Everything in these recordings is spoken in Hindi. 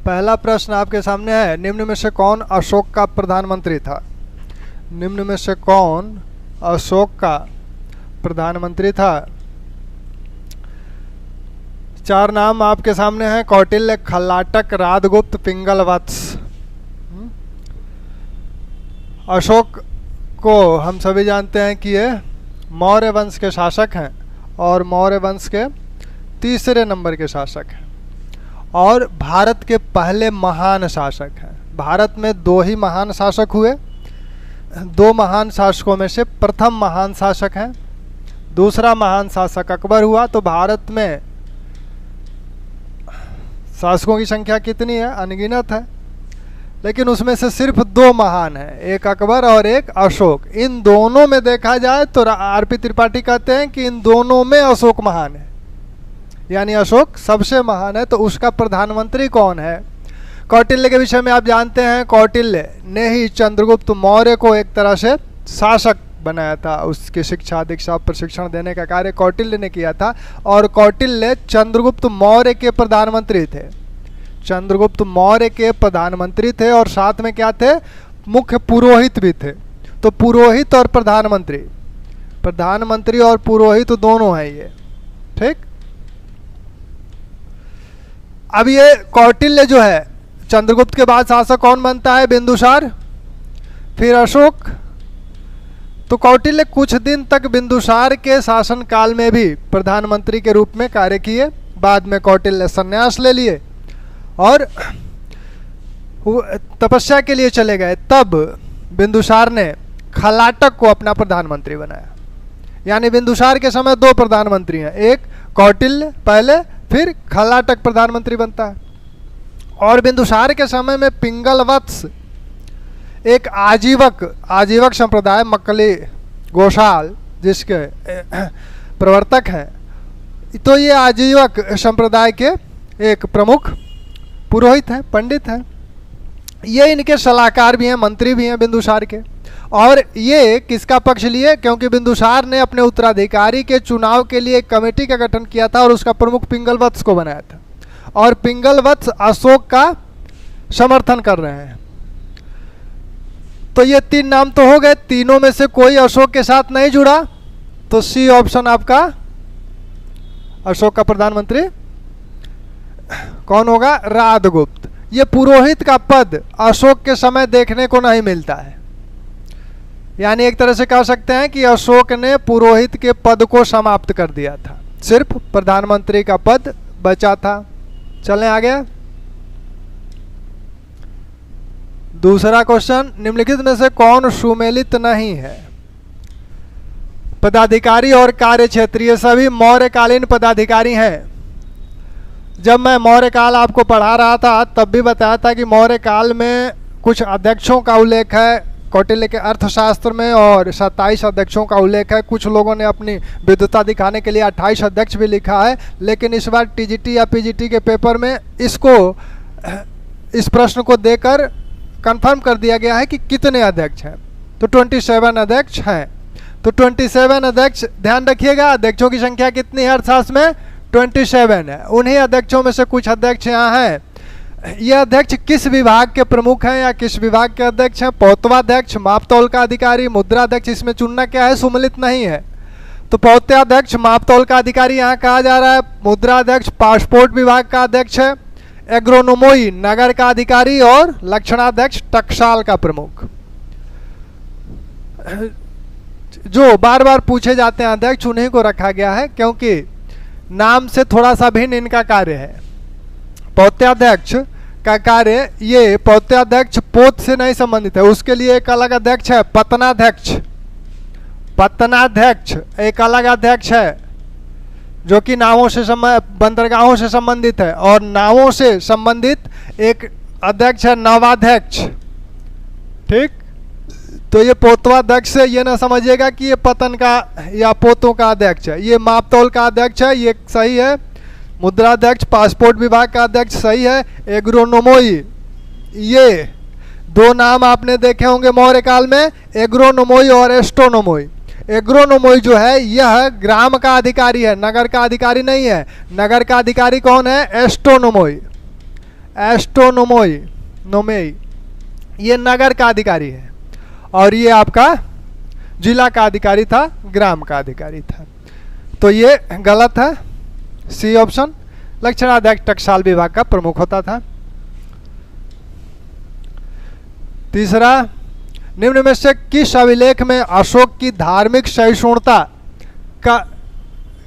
पहला प्रश्न आपके सामने है, निम्न में से कौन अशोक का प्रधानमंत्री था? निम्न में से कौन अशोक का प्रधानमंत्री था? चार नाम आपके सामने हैं, कौटिल्य, खल्लाटक, राधगुप्त, पिंगल वत्स। अशोक को हम सभी जानते हैं कि ये मौर्य वंश के शासक हैं और मौर्य वंश के तीसरे नंबर के शासक हैं और भारत के पहले महान शासक हैं। भारत में दो ही महान शासक हुए, दो महान शासकों में से प्रथम महान शासक हैं, दूसरा महान शासक अकबर हुआ। तो भारत में शासकों की संख्या कितनी है? अनगिनत है, लेकिन उसमें से सिर्फ दो महान हैं, एक अकबर और एक अशोक। इन दोनों में देखा जाए तो आरपी त्रिपाठी कहते हैं कि इन दोनों में अशोक महान है, यानी अशोक सबसे महान है। तो उसका प्रधानमंत्री कौन है? कौटिल्य के विषय में आप जानते हैं, कौटिल्य ने ही चंद्रगुप्त मौर्य को एक तरह से शासक बनाया था। उसकी शिक्षा दीक्षा प्रशिक्षण देने का कार्य कौटिल्य ने किया था और कौटिल्य चंद्रगुप्त मौर्य के प्रधानमंत्री थे। चंद्रगुप्त मौर्य के प्रधानमंत्री थे और साथ में क्या थे? मुख्य पुरोहित भी थे। तो पुरोहित और प्रधानमंत्री, प्रधानमंत्री और पुरोहित दोनों हैं ये, ठीक। अब ये कौटिल्य जो है, चंद्रगुप्त के बाद शासक कौन बनता है? बिंदुसार, फिर अशोक। तो कौटिल्य कुछ दिन तक बिंदुसार के शासन काल में भी प्रधानमंत्री के रूप में कार्य किए। बाद में कौटिल्य संन्यास ले लिए और तपस्या के लिए चले गए। तब बिंदुसार ने खल्लाटक को अपना प्रधानमंत्री बनाया। यानी बिंदुसार के समय दो प्रधानमंत्री हैं, एक कौटिल्य पहले, फिर खल्लाटक प्रधानमंत्री बनता है। और बिंदुसार के समय में पिंगल वत्स एक आजीवक संप्रदाय, मक्कली गोशाल जिसके प्रवर्तक हैं, तो ये आजीवक संप्रदाय के एक प्रमुख पुरोहित हैं, पंडित हैं। ये इनके सलाहकार भी हैं, मंत्री भी हैं बिंदुसार के। और ये किसका पक्ष लिए? क्योंकि बिंदुसार ने अपने उत्तराधिकारी के चुनाव के लिए एक कमेटी का गठन किया था और उसका प्रमुख पिंगल वत्स को बनाया था। और पिंगल वत्स अशोक का समर्थन कर रहे हैं। तो ये तीन नाम तो हो गए, तीनों में से कोई अशोक के साथ नहीं जुड़ा, तो सी ऑप्शन आपका अशोक का प्रधानमंत्री कौन होगा? राधगुप्त। ये पुरोहित का पद अशोक के समय देखने को नहीं मिलता है। यानी एक तरह से कह सकते हैं कि अशोक ने पुरोहित के पद को समाप्त कर दिया था, सिर्फ प्रधानमंत्री का पद बचा था। चलें आगे। दूसरा क्वेश्चन, निम्नलिखित में से कौन सुमेलित नहीं है? पदाधिकारी और कार्य क्षेत्र, ये सभी मौर्यकालीन पदाधिकारी हैं। जब मैं मौर्य काल आपको पढ़ा रहा था तब भी बताया था कि मौर्य काल में कुछ अध्यक्षों का उल्लेख है कौटिल्य के अर्थशास्त्र में और 27 अध्यक्षों का उल्लेख है। कुछ लोगों ने अपनी विद्वता दिखाने के लिए 28 अध्यक्ष भी लिखा है, लेकिन इस बार टीजीटी या पीजीटी के पेपर में इस प्रश्न को देकर कंफर्म कर दिया गया है कि कितने अध्यक्ष हैं। तो 27 अध्यक्ष हैं। तो 27 अध्यक्ष, ध्यान रखिएगा अध्यक्षों की संख्या कितनी है अर्थशास्त्र में? 27 है। उन्हीं अध्यक्षों में से कुछ अध्यक्ष यहाँ हैं। ये अध्यक्ष किस विभाग के प्रमुख हैं या किस विभाग के अध्यक्ष हैं? पौत्वाध्यक्ष, मापतौल का अधिकारी, मुद्राध्यक्ष। इसमें चुनना क्या है? सुमेलित नहीं है। तो पौत्याध्यक्ष, मापतौल का अधिकारी यहाँ कहा जा रहा है। मुद्राध्यक्ष पासपोर्ट विभाग का अध्यक्ष है। एग्रोनोमोई नगर का अधिकारी और लक्षणाध्यक्ष टकसाल का प्रमुख। जो बार बार पूछे जाते हैं अध्यक्ष, उन्हीं को रखा गया है क्योंकि नाम से थोड़ा सा भिन्न इनका कार्य है। पौत्याध्यक्ष का कार्य, ये पौत्याध्यक्ष पोत से नहीं संबंधित है, उसके लिए एक अलग अध्यक्ष है। पत्तनाध्यक्ष, पत्तनाध्यक्ष एक अलग अध्यक्ष है जो कि नावों से बंदरगाहों से संबंधित है। और नावों से संबंधित एक अध्यक्ष है नवाध्यक्ष, ठीक। तो ये पोतवाध्यक्ष से ये ना समझिएगा कि ये पतन का या पोतों का अध्यक्ष है। ये मापतौल का अध्यक्ष है, ये सही है। मुद्राध्यक्ष पासपोर्ट विभाग का अध्यक्ष सही है। एग्रोनोमोई, ये दो नाम आपने देखे होंगे मौर्य काल में, एग्रोनोमोई और एस्ट्रोनोमोई। एग्रोनोमोई जो है यह ग्राम का अधिकारी है, नगर का अधिकारी नहीं है। नगर का अधिकारी कौन है? एस्ट्रोनोमोई। एस्ट्रोनोमोई नोमेई, ये नगर का अधिकारी है, और ये आपका जिला का अधिकारी था, ग्राम का अधिकारी था। तो ये गलत है, सी ऑप्शन। लक्षणाध्यक्ष टकसाल विभाग का प्रमुख होता था। तीसरा, निम्न में से किस अभिलेख में अशोक की धार्मिक सहिष्णुता का,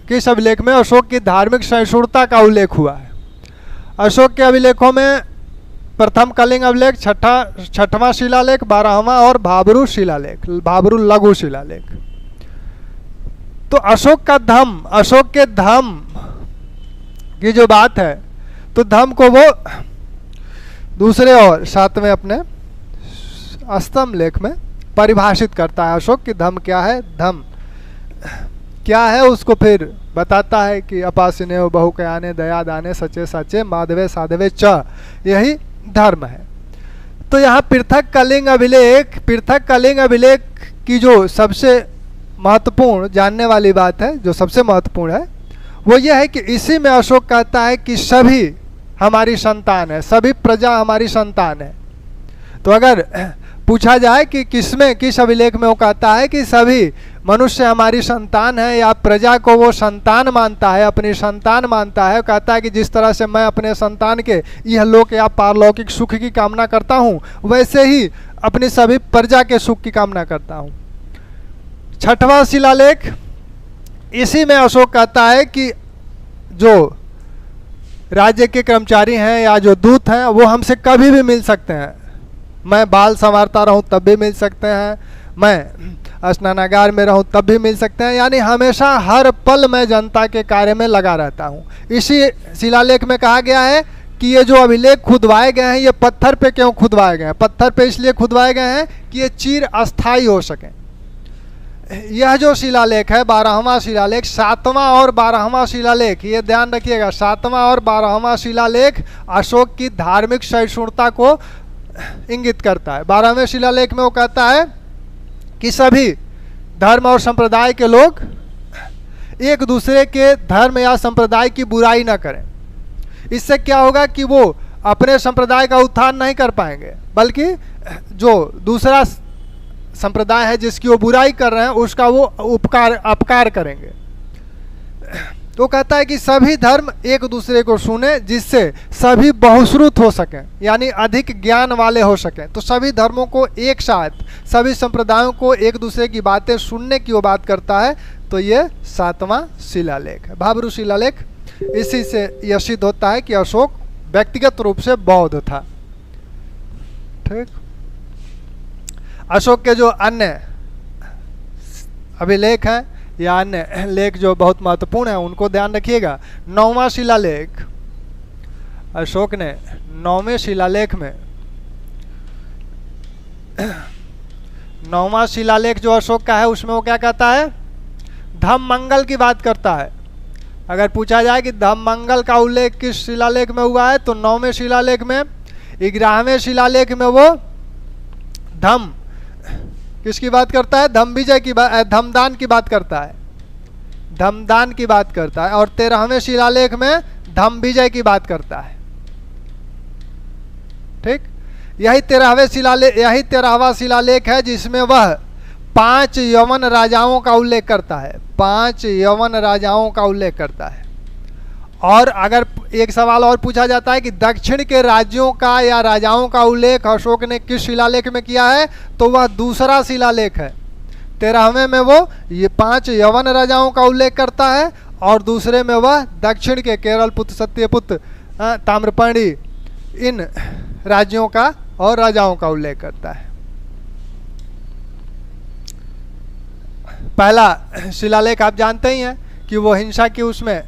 किस अभिलेख में अशोक की धार्मिक सहिष्णुता का उल्लेख हुआ है? अशोक के अभिलेखों में प्रथम कलिंग अभिलेख, छठवां शिलालेख, 12वां और भाबरू शिलालेख, भाबरू लघु शिलालेख। तो अशोक का धम, अशोक के धम की जो बात है, तो धम को वो दूसरे और सातवें अपने अष्टम लेख में परिभाषित करता है। अशोक की धम क्या है, धम क्या है उसको फिर बताता है कि अपासिने बहु कयाने दया दाने सचे सचे माधवे साधवे च, यही धर्म है। तो यहाँ पृथक कलिंग अभिलेख, पृथक कलिंग अभिलेख की जो सबसे महत्वपूर्ण जानने वाली बात है, जो सबसे महत्वपूर्ण है, वो ये है कि इसी में अशोक कहता है कि सभी हमारी संतान है, सभी प्रजा हमारी संतान है। तो अगर पूछा जाए कि किसमें, किस अभिलेख में वो कहता है कि सभी मनुष्य हमारी संतान है, या प्रजा को वो संतान मानता है, अपनी संतान मानता है, कहता है कि जिस तरह से मैं अपने संतान के यह लोक या पारलौकिक सुख की कामना करता हूँ, वैसे ही अपनी सभी प्रजा के सुख की कामना करता हूँ। छठवां शिलालेख, इसी में अशोक कहता है कि जो राज्य के कर्मचारी हैं या जो दूत हैं वो हमसे कभी भी मिल सकते हैं। मैं बाल संवारता रहूं तब भी मिल सकते हैं, मैं स्नानागार में रहूं तब भी मिल सकते हैं, यानी हमेशा हर पल मैं जनता के कार्य में लगा रहता हूं। इसी शिलालेख में कहा गया है कि ये जो अभिलेख खुदवाए गए हैं, ये पत्थर पे क्यों खुदवाए गए हैं? पत्थर पे इसलिए खुदवाए गए हैं कि ये चिर अस्थायी हो सके। यह जो शिलालेख है 12वां शिलालेख, 7वां और 12वां शिलालेख, ये ध्यान रखिएगा, 7वां और 12वां शिलालेख अशोक की धार्मिक सहिष्णुता को इंगित करता है। 12वें शिलालेख में वो कहता है कि सभी धर्म और संप्रदाय के लोग एक दूसरे के धर्म या संप्रदाय की बुराई ना करें। इससे क्या होगा कि वो अपने संप्रदाय का उत्थान नहीं कर पाएंगे, बल्कि जो दूसरा संप्रदाय है जिसकी वो बुराई कर रहे हैं उसका वो अपकार करेंगे। तो कहता है कि सभी धर्म एक दूसरे को सुने, जिससे सभी बहुश्रुत हो सकें, यानी अधिक ज्ञान वाले हो सकें। तो सभी धर्मों को एक साथ, सभी संप्रदायों को एक दूसरे की बातें सुनने की वो बात करता है। तो ये 7वां शिलालेख है, भाबरू शिलालेख। इसी से यह सिद्ध होता है कि अशोक व्यक्तिगत रूप से बौद्ध था। ठीक। अशोक के जो अन्य अभिलेख हैं या अन्य लेख जो बहुत महत्वपूर्ण है उनको ध्यान रखिएगा। 9वां शिलालेख, अशोक ने 9वें शिलालेख में, 9वां शिलालेख जो अशोक का है उसमें वो क्या कहता है? धम्म मंगल की बात करता है। अगर पूछा जाए कि धम्म मंगल का उल्लेख किस शिलालेख में हुआ है, तो 9वें शिलालेख में। 11वें शिलालेख में वो धम्म किसकी बात करता है? धम्म विजय की बात, धम्मदान की बात करता है, धम्मदान की बात करता है। और 13वें शिलालेख में धम्म विजय की बात करता है। ठीक। यही 13वां शिलालेख है जिसमें वह 5 यवन राजाओं का उल्लेख करता है, 5 यवन राजाओं का उल्लेख करता है। और अगर एक सवाल और पूछा जाता है कि दक्षिण के राज्यों का या राजाओं का उल्लेख अशोक ने किस शिलालेख में किया है, तो वह दूसरा शिलालेख है। 13वें में वो ये 5 यवन राजाओं का उल्लेख करता है, और दूसरे में वह दक्षिण के केरल पुत्र, सत्यपुत्र, ताम्रपर्णी, इन राज्यों का और राजाओं का उल्लेख करता है। पहला शिलालेख आप जानते ही हैं कि वो हिंसा की, उसमें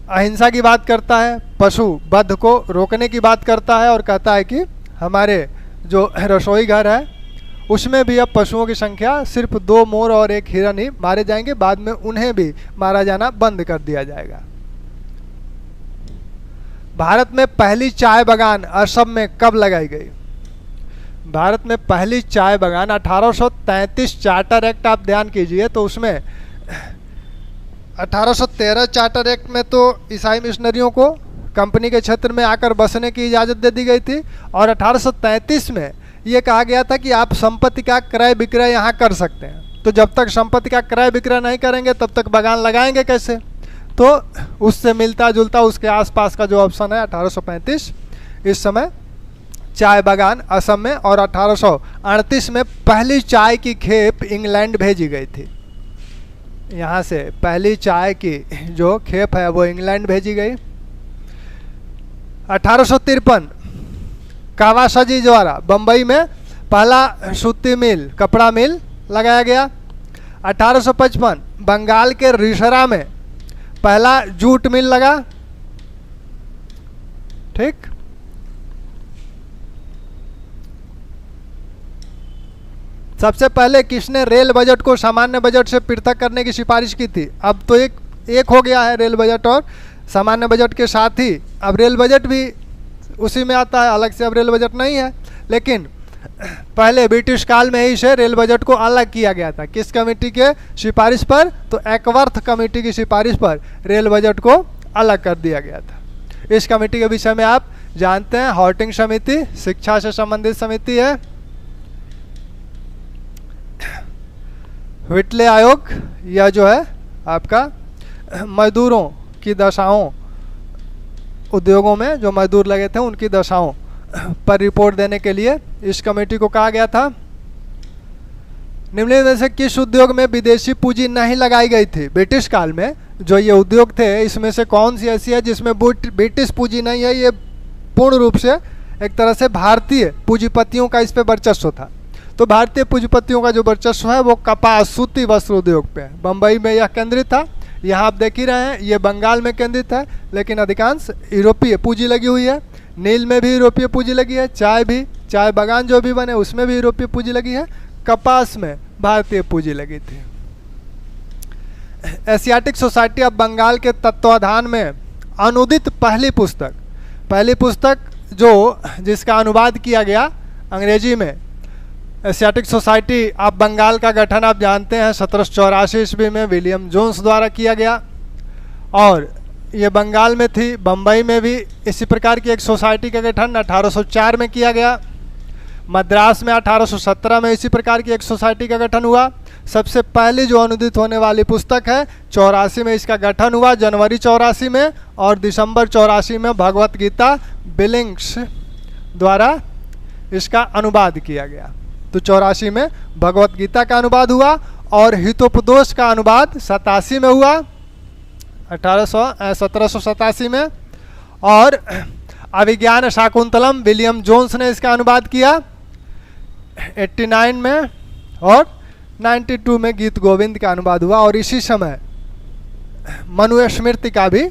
अहिंसा की बात करता है, पशु वध को रोकने की बात करता है, और कहता है कि हमारे जो रसोई घर है उसमें भी अब पशुओं की संख्या सिर्फ 2 मोर और 1 हिरन ही मारे जाएंगे, बाद में उन्हें भी मारा जाना बंद कर दिया जाएगा। भारत में पहली चाय बागान असम में कब लगाई गई? भारत में पहली चाय बागान 1833 चार्टर एक्ट आप ध्यान कीजिए, तो उसमें 1813 चार्टर एक्ट में तो ईसाई मिशनरियों को कंपनी के क्षेत्र में आकर बसने की इजाज़त दे दी गई थी। और 1833 में ये कहा गया था कि आप संपत्ति का क्रय विक्रय यहाँ कर सकते हैं। तो जब तक संपत्ति का क्रय विक्रय नहीं करेंगे तब तक बागान लगाएंगे कैसे? तो उससे मिलता जुलता उसके आसपास का जो ऑप्शन है 1835, इस समय चाय बागान असम में। और 1838 में पहली चाय की खेप इंग्लैंड भेजी गई थी। यहाँ से पहली चाय की जो खेप है वो इंग्लैंड भेजी गई। 1853 कावासाजी द्वारा बम्बई में पहला सूती मिल, कपड़ा मिल लगाया गया। 1855 बंगाल के रिसरा में पहला जूट मिल लगा। ठीक। सबसे पहले किसने रेल बजट को सामान्य बजट से पृथक करने की सिफारिश की थी? अब तो एक हो गया है रेल बजट और सामान्य बजट के साथ ही अब रेल बजट भी उसी में आता है, अलग से अब रेल बजट नहीं है। लेकिन पहले ब्रिटिश काल में ही से रेल बजट को अलग किया गया था। किस कमेटी के सिफारिश पर? तो एकवर्थ कमेटी की सिफारिश पर रेल बजट को अलग कर दिया गया था। इस कमेटी के विषय में आप जानते हैं, हॉर्टिंग समिति शिक्षा से संबंधित समिति है। व्हिटले आयोग, यह जो है आपका मजदूरों की दशाओं, उद्योगों में जो मजदूर लगे थे उनकी दशाओं पर रिपोर्ट देने के लिए इस कमेटी को कहा गया था। निम्नलिखित में से किस उद्योग में विदेशी पूंजी नहीं लगाई गई थी? ब्रिटिश काल में जो ये उद्योग थे इसमें से कौन सी ऐसी है जिसमें ब्रिटिश पूंजी नहीं है? ये पूर्ण रूप से एक तरह से भारतीय पूंजीपतियों का इस पे वर्चस्व था। तो भारतीय पूंजीपतियों का जो वर्चस्व है वो कपास, सूती वस्त्र उद्योग पे है। बम्बई में यह केंद्रित था। यहाँ आप देख ही रहे हैं, ये बंगाल में केंद्रित है, लेकिन अधिकांश यूरोपीय पूंजी लगी हुई है। नील में भी यूरोपीय पूंजी लगी है, चाय बागान जो भी बने उसमें भी यूरोपीय पूंजी लगी है, कपास में भारतीय पूंजी लगी थी। एशियाटिक सोसाइटी ऑफ बंगाल के तत्वाधान में अनुदित पहली पुस्तक जो जिसका अनुवाद किया गया अंग्रेजी में, एशियाटिक सोसाइटी ऑफ बंगाल का गठन आप जानते हैं 1784 ईस्वी में विलियम जोन्स द्वारा किया गया। और ये बंगाल में थी। बम्बई में भी इसी प्रकार की एक सोसाइटी का गठन 1804 में किया गया। मद्रास में 1817 में इसी प्रकार की एक सोसाइटी का गठन हुआ। सबसे पहली जो अनुदित होने वाली पुस्तक है 84 में इसका गठन हुआ, जनवरी 84 में, और दिसंबर 84 में भगवत गीता बिलिंग्स द्वारा इसका अनुवाद किया गया। तो 84 में भगवत गीता का अनुवाद हुआ और हितोपदेश का अनुवाद 87 में हुआ, 1787 में। और अभिज्ञान शाकुंतलम विलियम जोन्स ने इसका अनुवाद किया 89 में, और 92 में गीत गोविंद का अनुवाद हुआ। और इसी समय मनुस्मृति का भी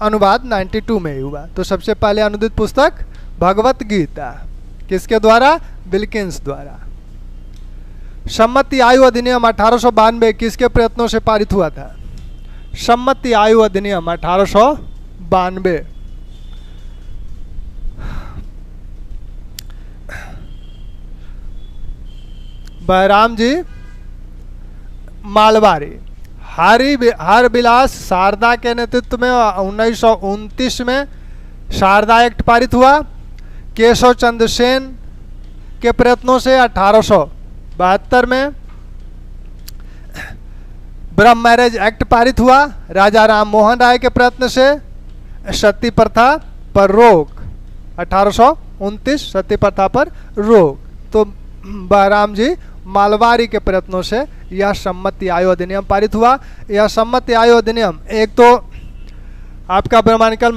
अनुवाद 92 में ही हुआ। तो सबसे पहले अनुदित पुस्तक भगवत गीता, किसके द्वारा? विल्किंस द्वारा। सम्मति आयु अधिनियम 1892 किसके प्रयत्नों से पारित हुआ था? सम्मति आयु अधिनियम 1892 बहराम जी मालवारी, हर बिलास शारदा के नेतृत्व में 1929 में शारदा एक्ट पारित हुआ। केशव चंद्र सेन के प्रयत्नों से 1872 में ब्रह्म मैरिज एक्ट पारित हुआ। राजा राम मोहन राय के प्रयत्न से सती प्रथा पर रोक, 1829 सती प्रथा पर रोक। तो बहराम जी मालवारी के प्रयत्नों से यह सम्मति आयु अधिनियम पारित हुआ। यह सम्मति आयु अधिनियम एक तो आपका ब्राह्मणिकल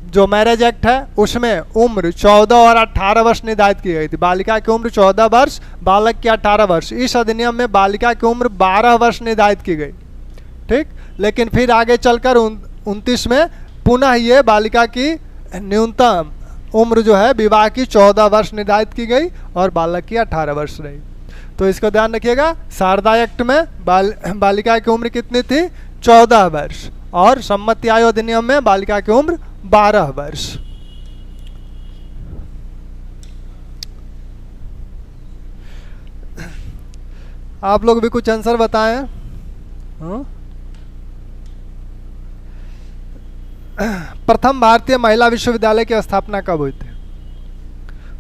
जो मैरिज एक्ट है उसमें उम्र 14 और 18 वर्ष निर्धारित की गई थी। बालिका की उम्र 14 वर्ष, बालक की 18 वर्ष। इस अधिनियम में बालिका की उम्र 12 वर्ष निर्धारित की गई, ठीक। लेकिन फिर आगे चलकर 29 में पुनः ये बालिका की न्यूनतम उम्र जो है विवाह की 14 वर्ष निर्धारित की गई और बालक की 18 वर्ष रही। तो इसको ध्यान रखिएगा, शारदा एक्ट में बालिका की उम्र कितनी थी? 14 वर्ष, और सम्मति आयु अधिनियम में बालिका की उम्र 12 वर्ष। आप लोग भी कुछ आंसर बताएं। प्रथम भारतीय महिला विश्वविद्यालय की स्थापना कब हुई थी?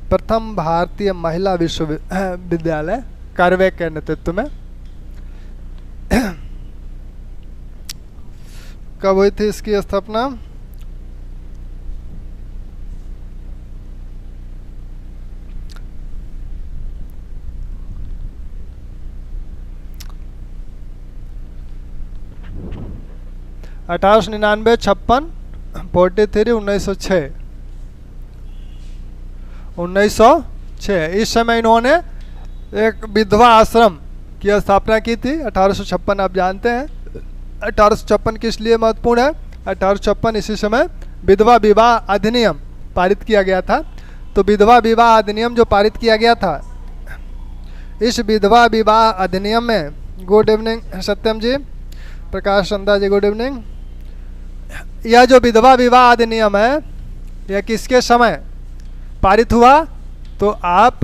प्रथम भारतीय महिला विश्वविद्यालय कर्वे के नेतृत्व में कब हुई थी इसकी स्थापना? अठारह सौ 56, 43, 1906। 1906 इस समय इन्होंने एक विधवा आश्रम की स्थापना की थी। 1856 आप जानते हैं 1856 किस लिए महत्वपूर्ण है? 1856 इसी समय विधवा विवाह अधिनियम पारित किया गया था। तो विधवा विवाह अधिनियम जो पारित किया गया था, इस विधवा विवाह अधिनियम में, गुड इवनिंग सत्यम जी, प्रकाश चंदा जी गुड इवनिंग, यह जो विधवा विवाह अधिनियम है यह किसके समय पारित हुआ? तो आप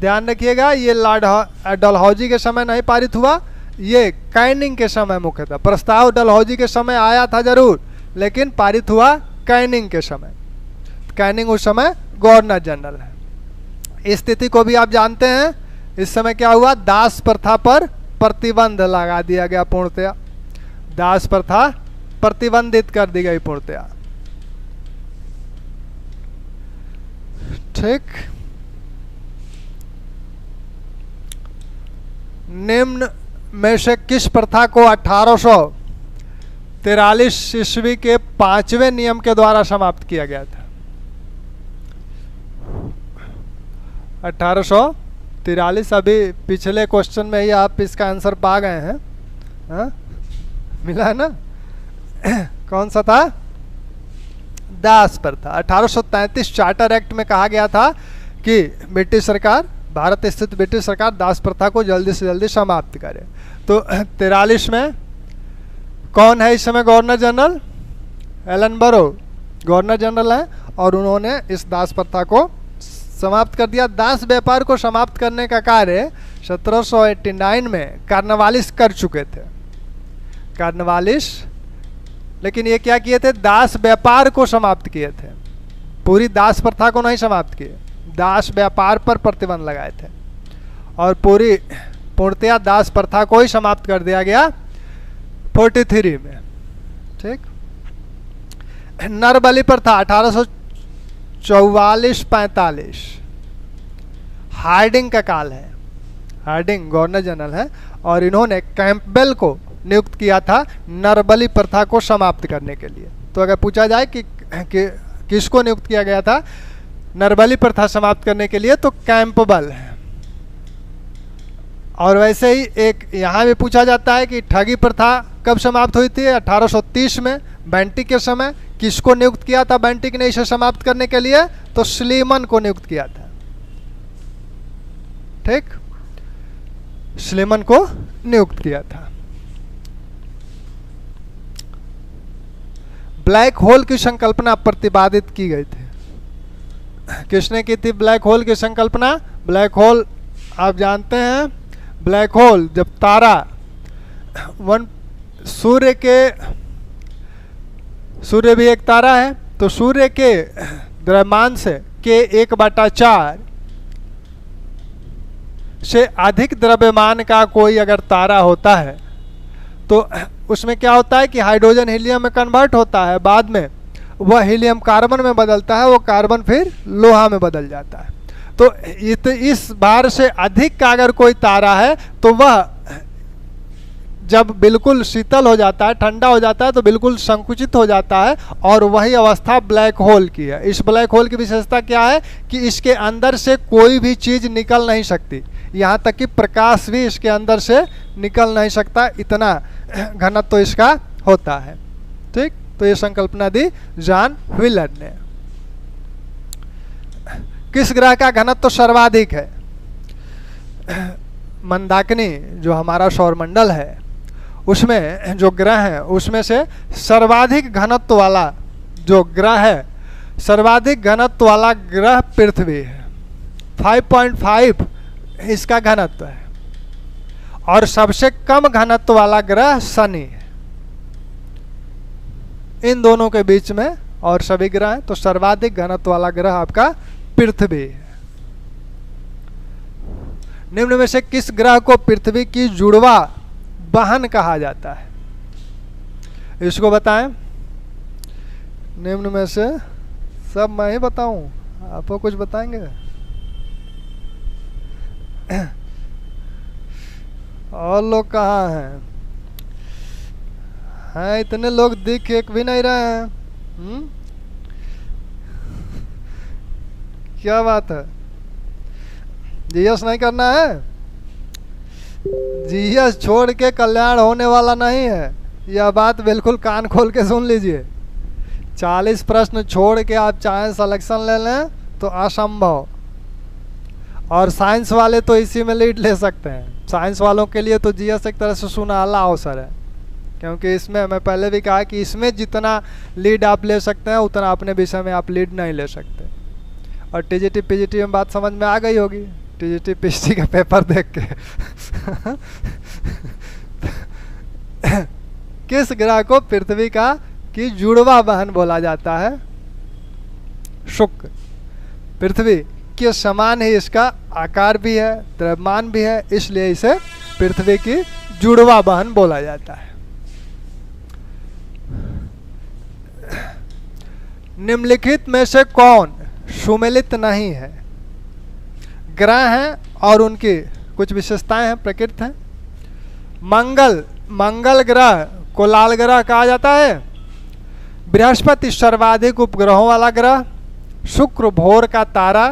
ध्यान रखिएगा, ये लॉर्ड डलहौजी के समय नहीं पारित हुआ, ये कैनिंग के समय मुख्यतः। प्रस्ताव डलहौजी के समय आया था जरूर, लेकिन पारित हुआ कैनिंग के समय। कैनिंग उस समय गवर्नर जनरल है। स्थिति को भी आप जानते हैं, इस समय क्या हुआ? दास प्रथा पर प्रतिबंध लगा दिया गया पूर्णतया। दास प्रथा प्रतिबंधित कर दी गई पूर्णतया। ठीक। निम्न में से किस प्रथा को 1843 ईस्वी के 5वें नियम के द्वारा समाप्त किया गया था? 1843। अभी पिछले क्वेश्चन में ही आप इसका आंसर पा गए हैं। हाँ? मिला है ना? कौन सा था? दास प्रथा। 1833 चार्टर एक्ट में कहा गया था कि ब्रिटिश सरकार, भारत स्थित ब्रिटिश सरकार दास प्रथा को जल्दी से जल्दी समाप्त करे। तो 43 में कौन है इस समय गवर्नर जनरल? एलन बरो गवर्नर जनरल हैं और उन्होंने इस दास प्रथा को समाप्त कर दिया। दास व्यापार को समाप्त करने का कार्य 1789 में कार्नवालिस कर चुके थे। कार्नवालिस, लेकिन ये क्या किए थे? दास व्यापार को समाप्त किए थे, पूरी दास प्रथा को नहीं समाप्त किए। दास व्यापार पर प्रतिबंध लगाए थे और पूर्णतया दास प्रथा को ही समाप्त कर दिया गया 43 में। ठीक। नरबली प्रथा 1844-45 हार्डिंग का काल है। हार्डिंग गवर्नर जनरल है और इन्होंने कैंपबेल को नियुक्त किया था नरबली प्रथा को समाप्त करने के लिए। तो अगर पूछा जाए कि किसको नियुक्त किया गया था नरबली प्रथा समाप्त करने के लिए, तो कैंपबेल है। और वैसे ही एक यहाँ भी पूछा जाता है कि ठगी प्रथा कब समाप्त हुई थी? 1830 में बेंटिक के समय। किसको नियुक्त किया था बेंटिक ने इसे समाप्त करने के लिए? तो स्लीमन को नियुक्त किया था। ठीक, स्लीमन को नियुक्त किया था। ब्लैक होल की संकल्पना प्रतिपादित की गई थी। किसने की थी ब्लैक होल की संकल्पना? ब्लैक होल आप जानते हैं, ब्लैक होल जब तारा सूर्य भी एक तारा है, तो सूर्य के द्रव्यमान से के 1/4 से अधिक द्रव्यमान का कोई अगर तारा होता है तो उसमें क्या होता है कि हाइड्रोजन हीलियम में कन्वर्ट होता है, बाद में वह हीलियम कार्बन में बदलता है, वो कार्बन फिर लोहा में बदल जाता है। तो इस भार से अधिक का अगर कोई तारा है तो वह जब बिल्कुल शीतल हो जाता है, ठंडा हो जाता है, तो बिल्कुल संकुचित हो जाता है और वही अवस्था ब्लैक होल की है। इस ब्लैक होल की विशेषता क्या है कि इसके अंदर से कोई भी चीज़ निकल नहीं सकती, यहाँ तक कि प्रकाश भी इसके अंदर से निकल नहीं सकता, इतना घनत्व तो इसका होता है। ठीक, तो ये संकल्पना दी जॉन व्हीलर ने। किस ग्रह का घनत्व तो सर्वाधिक है? मंदाकिनी जो हमारा सौरमंडल है उसमें जो ग्रह हैं उसमें से सर्वाधिक घनत्व वाला जो ग्रह है, सर्वाधिक घनत्व वाला ग्रह पृथ्वी है। 5.5 इसका घनत्व है और सबसे कम घनत्व वाला ग्रह शनि है। इन दोनों के बीच में और सभी ग्रह हैं, तो सर्वाधिक घनत्व वाला ग्रह आपका पृथ्वी है। निम्न में से किस ग्रह को पृथ्वी की जुड़वा बहन कहा जाता है? इसको बताएं। निम्न में से सब मैं ही बताऊं, आपको कुछ बताएंगे? और लोग कहाँ हैं? हैं इतने लोग, दिख एक भी नहीं रहे हैं। क्या बात है? जीएस नहीं करना है? जीएस छोड़ के कल्याण होने वाला नहीं है, यह बात बिल्कुल कान खोल के सुन लीजिए। 40 प्रश्न छोड़ के आप चाहे सिलेक्शन ले लें तो असंभव। और साइंस वाले तो इसी में लीड ले सकते हैं। साइंस वालों के लिए तो जीएस एक तरह से सुनहला अवसर है, क्योंकि इसमें मैं पहले भी कहा कि इसमें जितना लीड आप ले सकते हैं उतना अपने विषय में आप लीड नहीं ले सकते। और टीजीटी पीजीटी में बात समझ में आ गई होगी, टीजीटी पीजीटी का पेपर देख के। किस ग्रह को पृथ्वी का की जुड़वा बहन बोला जाता है? शुक्र। पृथ्वी के समान ही इसका आकार भी है, द्रव्यमान भी है, इसलिए इसे पृथ्वी की जुड़वा बहन बोला जाता है। निम्नलिखित में से कौन सुमेलित नहीं है? ग्रह हैं और उनकी कुछ विशेषताएं हैं, प्रकृति हैं। मंगल ग्रह को लाल ग्रह कहा जाता है। बृहस्पति सर्वाधिक उपग्रहों वाला ग्रह। शुक्र भोर का तारा।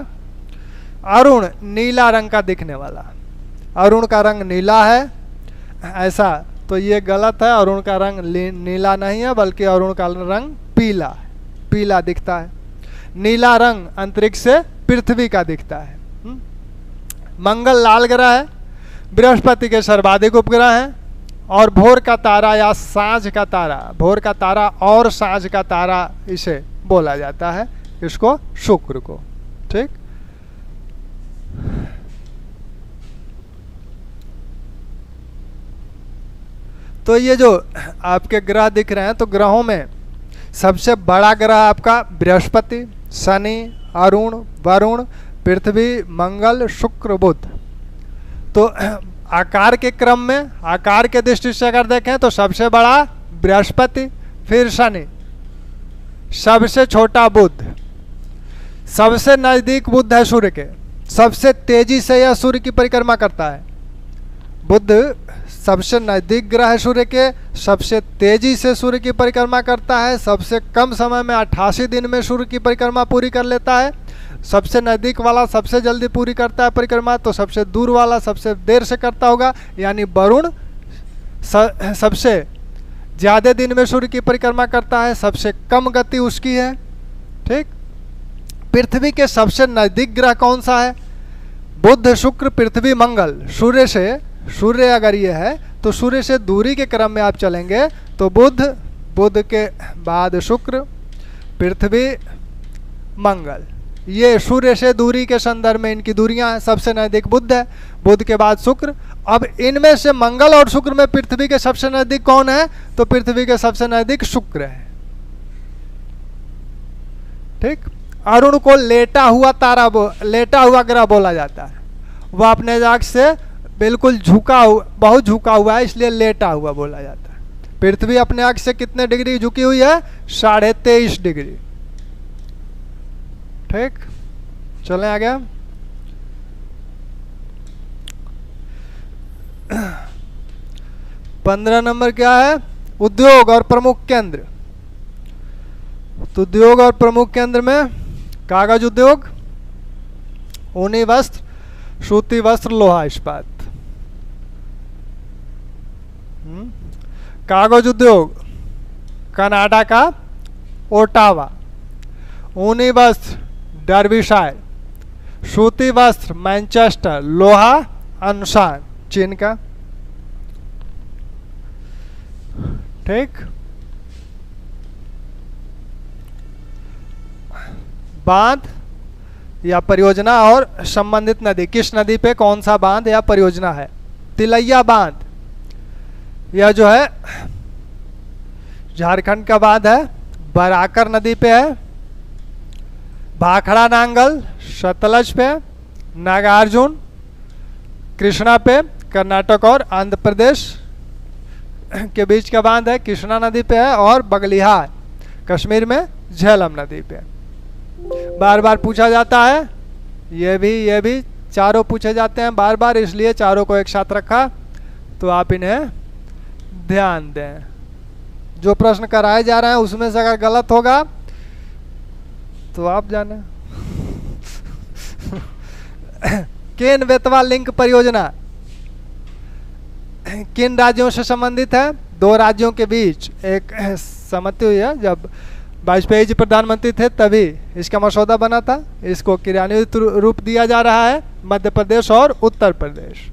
अरुण नीला रंग का दिखने वाला। अरुण का रंग नीला है, ऐसा तो ये गलत है। अरुण का रंग नीला नहीं है, बल्कि अरुण का रंग पीला है, पीला दिखता है। नीला रंग अंतरिक्ष से पृथ्वी का दिखता है। मंगल लाल ग्रह है, बृहस्पति के सर्वाधिक उपग्रह हैं। और भोर का तारा या सांझ का तारा, भोर का तारा और सांझ का तारा इसे बोला जाता है, इसको शुक्र को। ठीक, तो ये जो आपके ग्रह दिख रहे हैं, तो ग्रहों में सबसे बड़ा ग्रह आपका बृहस्पति, शनि, अरुण, वरुण, पृथ्वी, मंगल, शुक्र, बुध। तो आकार के क्रम में, आकार के दृष्टि से अगर देखें तो सबसे बड़ा बृहस्पति, फिर शनि, सबसे छोटा बुध, सबसे नजदीक बुध है सूर्य के, सबसे तेजी से यह सूर्य की परिक्रमा करता है। बुध सबसे नजदीक ग्रह है सूर्य के, सबसे तेजी से सूर्य की परिक्रमा करता है, सबसे कम समय में 88 दिन में सूर्य की परिक्रमा पूरी कर लेता है। सबसे नज़दीक वाला सबसे जल्दी पूरी करता है परिक्रमा, तो सबसे दूर वाला सबसे देर से करता होगा। यानी वरुण सबसे ज़्यादा दिन में सूर्य की परिक्रमा करता है, सबसे कम गति उसकी है। ठीक, पृथ्वी के सबसे नज़दीक ग्रह कौन सा है? बुध, शुक्र, पृथ्वी, मंगल। सूर्य अगर ये है तो सूर्य से दूरी के क्रम में आप चलेंगे तो बुध के बाद शुक्र, पृथ्वी, मंगल, ये सूर्य से दूरी के संदर्भ में इनकी दूरियां हैं। सबसे नजदीक बुध है, बुध के बाद शुक्र। अब इनमें से मंगल और शुक्र में पृथ्वी के सबसे नजदीक कौन है? तो पृथ्वी के सबसे नजदीक शुक्र है। ठीक, अरुण को लेटा हुआ ग्रह बोला जाता है। वह अपने जाग से बिल्कुल बहुत झुका हुआ है, इसलिए लेटा हुआ बोला जाता है। पृथ्वी अपने अक्ष से कितने डिग्री झुकी हुई है? 23.5 डिग्री। ठीक, चलें आगे। पंद्रह नंबर क्या है? उद्योग और प्रमुख केंद्र। तो उद्योग और प्रमुख केंद्र में कागज उद्योग, ऊनी वस्त्र, सूती वस्त्र, लोहा इस्पात। कागज उद्योग कनाडा का ओटावा, ऊनी वस्त्र डर्बीशायर, सूती वस्त्र मैनचेस्टर, लोहा अनसान चीन का। ठीक, बांध या परियोजना और संबंधित नदी, किस नदी पे कौन सा बांध या परियोजना है? तिलैया बांध, यह जो है झारखंड का बांध है, बराकर नदी पे है, भाखड़ा नांगल सतलज पे, नागार्जुन कृष्णा पे, कर्नाटक और आंध्र प्रदेश के बीच का बांध है, कृष्णा नदी पे है, और बगलिहार कश्मीर में झेलम नदी पे। बार बार पूछा जाता है, ये भी चारों पूछे जाते हैं बार बार, इसलिए चारों को एक साथ रखा, तो आप इन्हें ध्यान दें। जो प्रश्न कराए जा रहे हैं उसमें से अगर गलत होगा तो आप जाने। केन बेतवा लिंक परियोजना किन राज्यों से संबंधित है? दो राज्यों के बीच एक सहमति हुई है, जब वाजपेयी जी प्रधानमंत्री थे तभी इसका मसौदा बना था। इसको क्रियान्वित रूप दिया जा रहा है मध्य प्रदेश और उत्तर प्रदेश,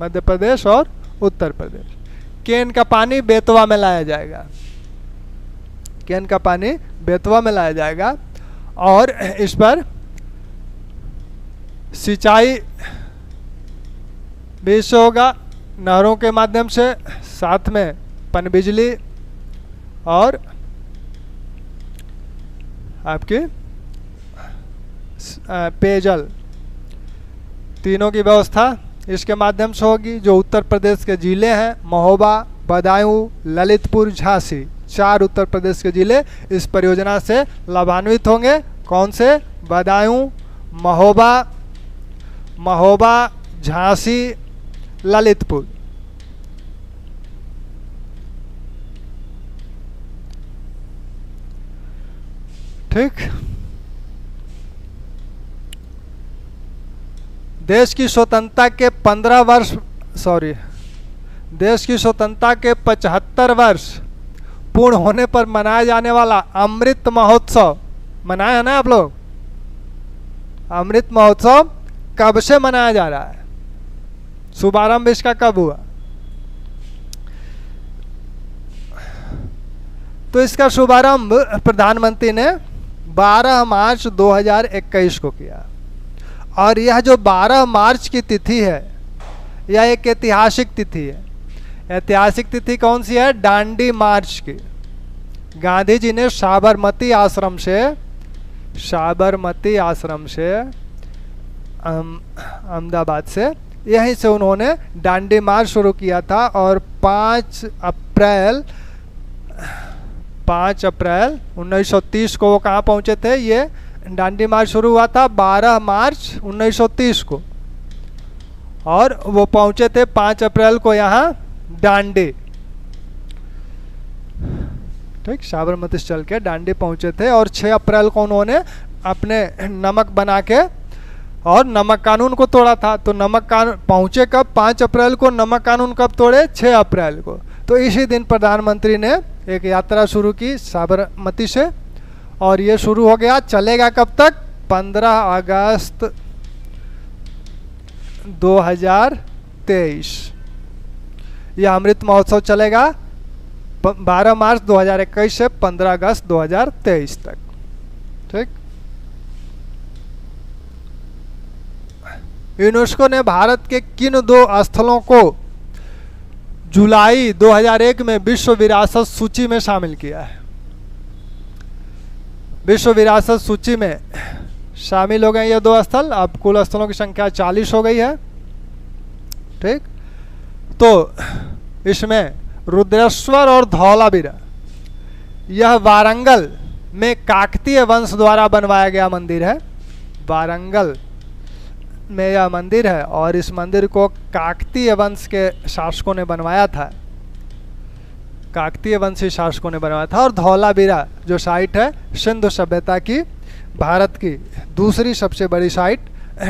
मध्य प्रदेश और उत्तर प्रदेश। केन का पानी बेतवा में लाया जाएगा, केन का पानी बेतवा में लाया जाएगा, और इस पर सिंचाई भी से होगा नहरों के माध्यम से, साथ में पनबिजली और आपकी पेयजल, तीनों की व्यवस्था इसके माध्यम से होगी। जो उत्तर प्रदेश के जिले हैं महोबा, बदायूं, ललितपुर, झांसी, 4 उत्तर प्रदेश के जिले इस परियोजना से लाभान्वित होंगे। कौन से? बदायूं, महोबा, झांसी, ललितपुर। ठीक। देश की स्वतंत्रता के 15 वर्ष देश की स्वतंत्रता के 75 वर्ष पूर्ण होने पर मनाया जाने वाला अमृत महोत्सव मनाया है ना आप लोग? अमृत महोत्सव कब से मनाया जा रहा है? शुभारंभ इसका कब हुआ? तो इसका शुभारंभ प्रधानमंत्री ने 12 मार्च 2021 को किया, और यह जो 12 मार्च की तिथि है यह एक ऐतिहासिक तिथि है। ऐतिहासिक तिथि कौन सी है? दांडी मार्च की। गांधी जी ने साबरमती आश्रम से अहमदाबाद से, यहीं से उन्होंने दांडी मार्च शुरू किया था, और 5 अप्रैल 1930 को वो कहाँ पहुँचे थे? ये दांडी मार्च शुरू हुआ था 12 मार्च 1930 को, और वो पहुँचे थे 5 अप्रैल को यहाँ दांडी। ठीक, साबरमती से चल के दांडी पहुँचे थे, और 6 अप्रैल को उन्होंने अपने नमक बना के और नमक कानून को तोड़ा था। तो नमक कानून पहुँचे कब? 5 अप्रैल को। नमक कानून कब तोड़े? 6 अप्रैल को। तो इसी दिन प्रधानमंत्री ने एक यात्रा शुरू की साबरमती से, और ये शुरू हो गया। चलेगा कब तक? 15 अगस्त 2023। यह अमृत महोत्सव चलेगा 12 मार्च 2021 से 15 अगस्त 2023 तक। ठीक। यूनेस्को ने भारत के किन 2 स्थलों को जुलाई 2001 में विश्व विरासत सूची में शामिल किया है? विश्व विरासत सूची में शामिल हो गए ये 2 स्थल। अब कुल स्थलों की संख्या 40 हो गई है। ठीक। तो इसमें रुद्रेश्वर और धौलावीरा, यह वारंगल में काकतीय वंश द्वारा बनवाया गया मंदिर है। वारंगल में यह मंदिर है, और इस मंदिर को काकतीय वंश के शासकों ने बनवाया था, काकतीय वंशी शासकों ने बनवाया था। और धौलावीरा जो साइट है सिंधु सभ्यता की, भारत की दूसरी सबसे बड़ी साइट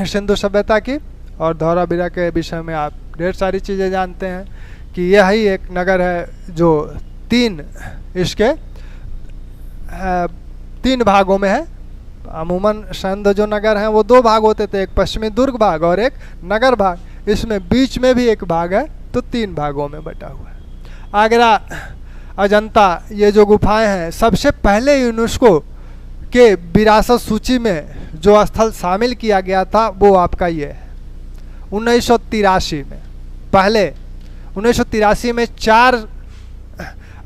सिंधु सभ्यता की। और धौलावीरा के विषय में आप ढेर सारी चीज़ें जानते हैं कि यही एक नगर है जो 3 भागों में है। अमूमन सिंध जो नगर हैं वो 2 भाग होते थे, एक पश्चिमी दुर्ग भाग और एक नगर भाग। इसमें बीच में भी एक भाग है, तो 3 भागों में बटा हुआ है। आगरा, अजंता, ये जो गुफाएं हैं, सबसे पहले यूनेस्को के विरासत सूची में जो स्थल शामिल किया गया था वो आपका ये है 1983 में। पहले 1983 में 4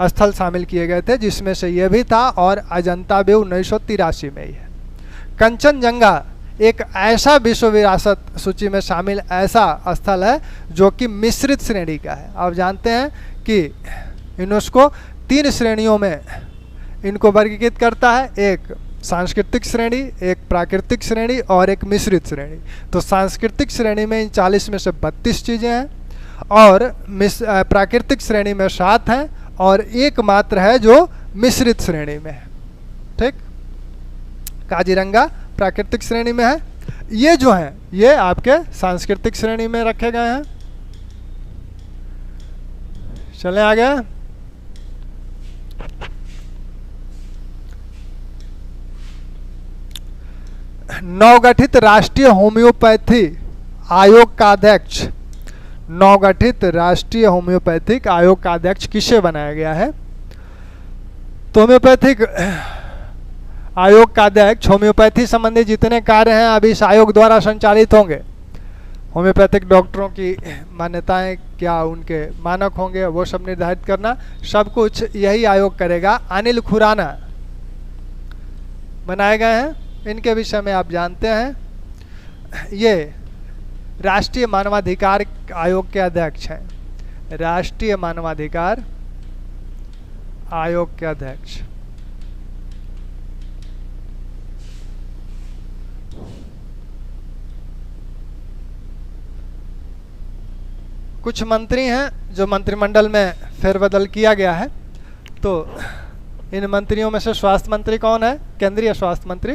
स्थल शामिल किए गए थे, जिसमें से ये भी था, और अजंता भी 1983 में ही है। कंचनजंगा एक ऐसा विश्व विरासत सूची में शामिल ऐसा स्थल है जो कि मिश्रित श्रेणी का है। आप जानते हैं कि यूनेस्को 3 श्रेणियों में इनको वर्गीकृत करता है, एक सांस्कृतिक श्रेणी, एक प्राकृतिक श्रेणी और एक मिश्रित श्रेणी। तो सांस्कृतिक श्रेणी में इन 40 में से 32 चीज़ें हैं, और प्राकृतिक श्रेणी में 7 हैं, और एक मात्र है जो मिश्रित श्रेणी में है। ठीक, काजीरंगा प्राकृतिक श्रेणी में है, ये जो हैं ये आपके सांस्कृतिक श्रेणी में रखे गए हैं। चलें आगे। नवगठित राष्ट्रीय होम्योपैथी आयोग का अध्यक्ष, नवगठित राष्ट्रीय होम्योपैथिक आयोग का अध्यक्ष किसे बनाया गया है? तो होम्योपैथिक आयोग का अध्यक्ष, होम्योपैथी संबंधी जितने कार्य हैं अभी इस आयोग द्वारा संचालित होंगे। होम्योपैथिक डॉक्टरों की मान्यताएं क्या, उनके मानक होंगे, वो सब निर्धारित करना, सब कुछ यही आयोग करेगा। अनिल खुराना बनाए गए हैं, इनके विषय में आप जानते हैं। ये राष्ट्रीय मानवाधिकार आयोग के अध्यक्ष हैं, राष्ट्रीय मानवाधिकार आयोग के अध्यक्ष। कुछ मंत्री हैं जो मंत्रिमंडल में फेरबदल किया गया है। तो इन मंत्रियों में से स्वास्थ्य मंत्री कौन है? केंद्रीय स्वास्थ्य मंत्री।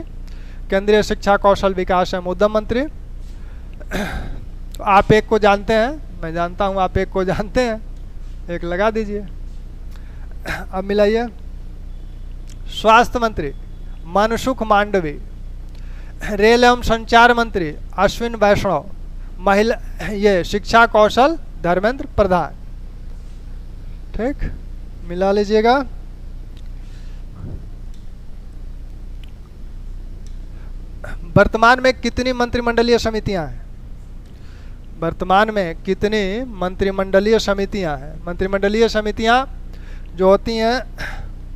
केंद्रीय शिक्षा कौशल विकास एवं उद्यम मंत्री। तो आप एक को जानते हैं, मैं जानता हूं आप एक को जानते हैं, एक लगा दीजिए। अब मिलाइए। स्वास्थ्य मंत्री मनसुख मांडवी। रेल एवं संचार मंत्री अश्विन वैष्णव। महिला ये शिक्षा कौशल धर्मेंद्र प्रधान। ठीक, मिला लीजिएगा। वर्तमान में कितनी मंत्रिमंडलीय समितियां हैं? वर्तमान में कितनी मंत्रिमंडलीय समितियां हैं? मंत्रिमंडलीय समितियां जो होती हैं